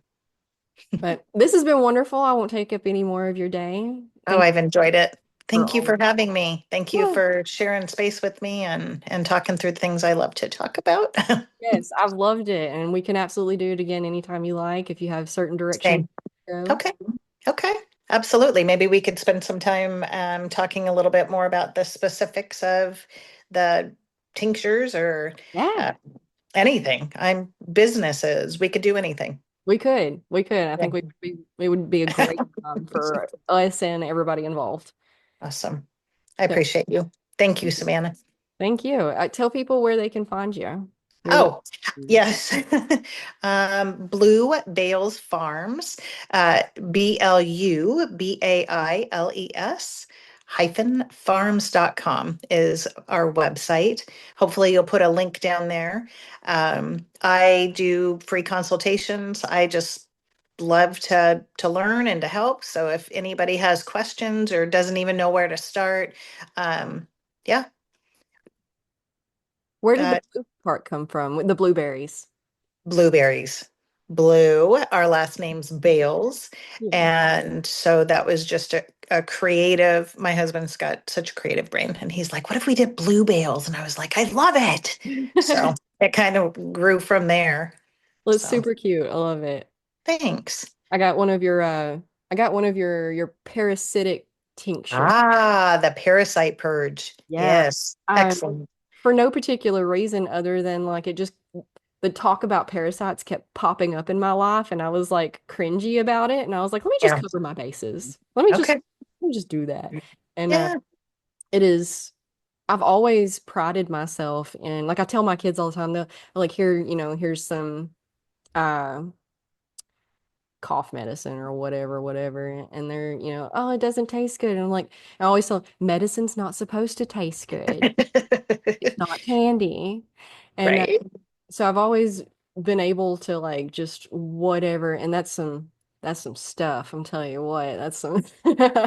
But this has been wonderful. I won't take up any more of your day. Oh, Thank you I've enjoyed it. for Thank you all. for having me. Thank you Yeah. for sharing space with me and talking through things I love to talk about. Yes, I've loved it, and we can absolutely do it again anytime you like if you have certain directions Same. to go. Okay. Okay. Absolutely. Maybe we could spend some time talking a little bit more about the specifics of the tinctures or Yeah, uh, anything. I'm businesses. We could do anything. We could. I think it would be a great time for us and everybody involved. Awesome. I So appreciate you. Thank you, Savannah. thank you. Tell people where they can find you. Your Oh, location. yes. Blue Bales Farms, BLUBAILES -farms.com is our website. Hopefully you'll put a link down there. I do free consultations. I just love to learn and to help. So if anybody has questions or doesn't even know where to start, yeah, Where did the uh, blue part come from? With the blueberries. blueberries. Blue, our last name's Bales. Yeah. And so that was just a creative, my husband's got such a creative brain. And he's like, what if we did blue bales? And I was like, I love it. So it kind of grew from there. Well, it's So super cute. I love it. thanks. I got one of your I got one of your parasitic tinctures. Ah, the parasite purge. Yeah. Yes. Um, Excellent. for no particular reason other than like it just the talk about parasites kept popping up in my life and I was like cringy about it and I was like, let me just Yeah. cover my bases. Okay. Let me just do that. And Yeah. it is I've always prided myself in like I tell my kids all the time, they're like here, here's some uh cough medicine or whatever. And they're, oh, it doesn't taste good. And I'm like, I always tell them, medicine's not supposed to taste good. It's not candy. And Right. so I've always been able to like just whatever. And that's some stuff. I'm telling you what, that's some.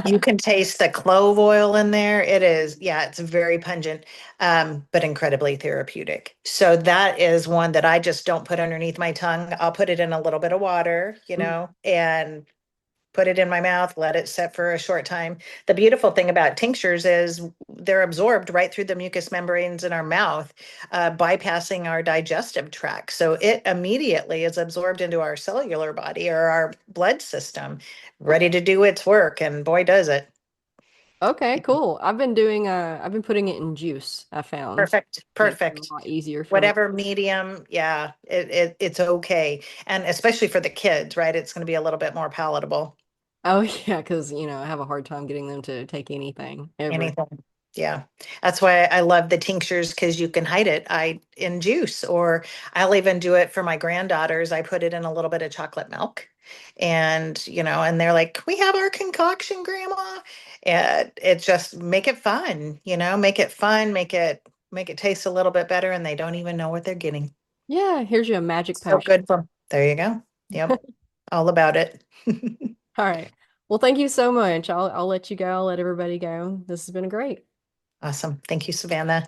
You can taste the clove oil in there. It is, yeah, it's very pungent, but incredibly therapeutic. So that is one that I just don't put underneath my tongue. I'll put it in a little bit of water, and put it in my mouth, let it set for a short time. The beautiful thing about tinctures is they're absorbed right through the mucous membranes in our mouth, bypassing our digestive tract. So it immediately is absorbed into our cellular body or our blood system, ready to do its work. And boy, does it. Okay, cool. I've been putting it in juice, I found. Perfect. Makes it a Perfect. lot easier for me. Whatever medium, yeah, it's okay. And especially for the kids, right? It's going to be a little bit more palatable. Oh yeah, because I have a hard time getting them to take anything ever. Anything. Yeah. That's why I love the tinctures because you can hide it I in juice, or I'll even do it for my granddaughters. I put it in a little bit of chocolate milk and and they're like, we have our concoction, grandma. And it just make it fun, make it fun, make it taste a little bit better and they don't even know what they're getting. Yeah, here's your magic So potion. good for there you go. Yep. All about it. All right. Well, thank you so much. I'll let you go. I'll let everybody go. This has been great. Awesome. Thank you, Savannah.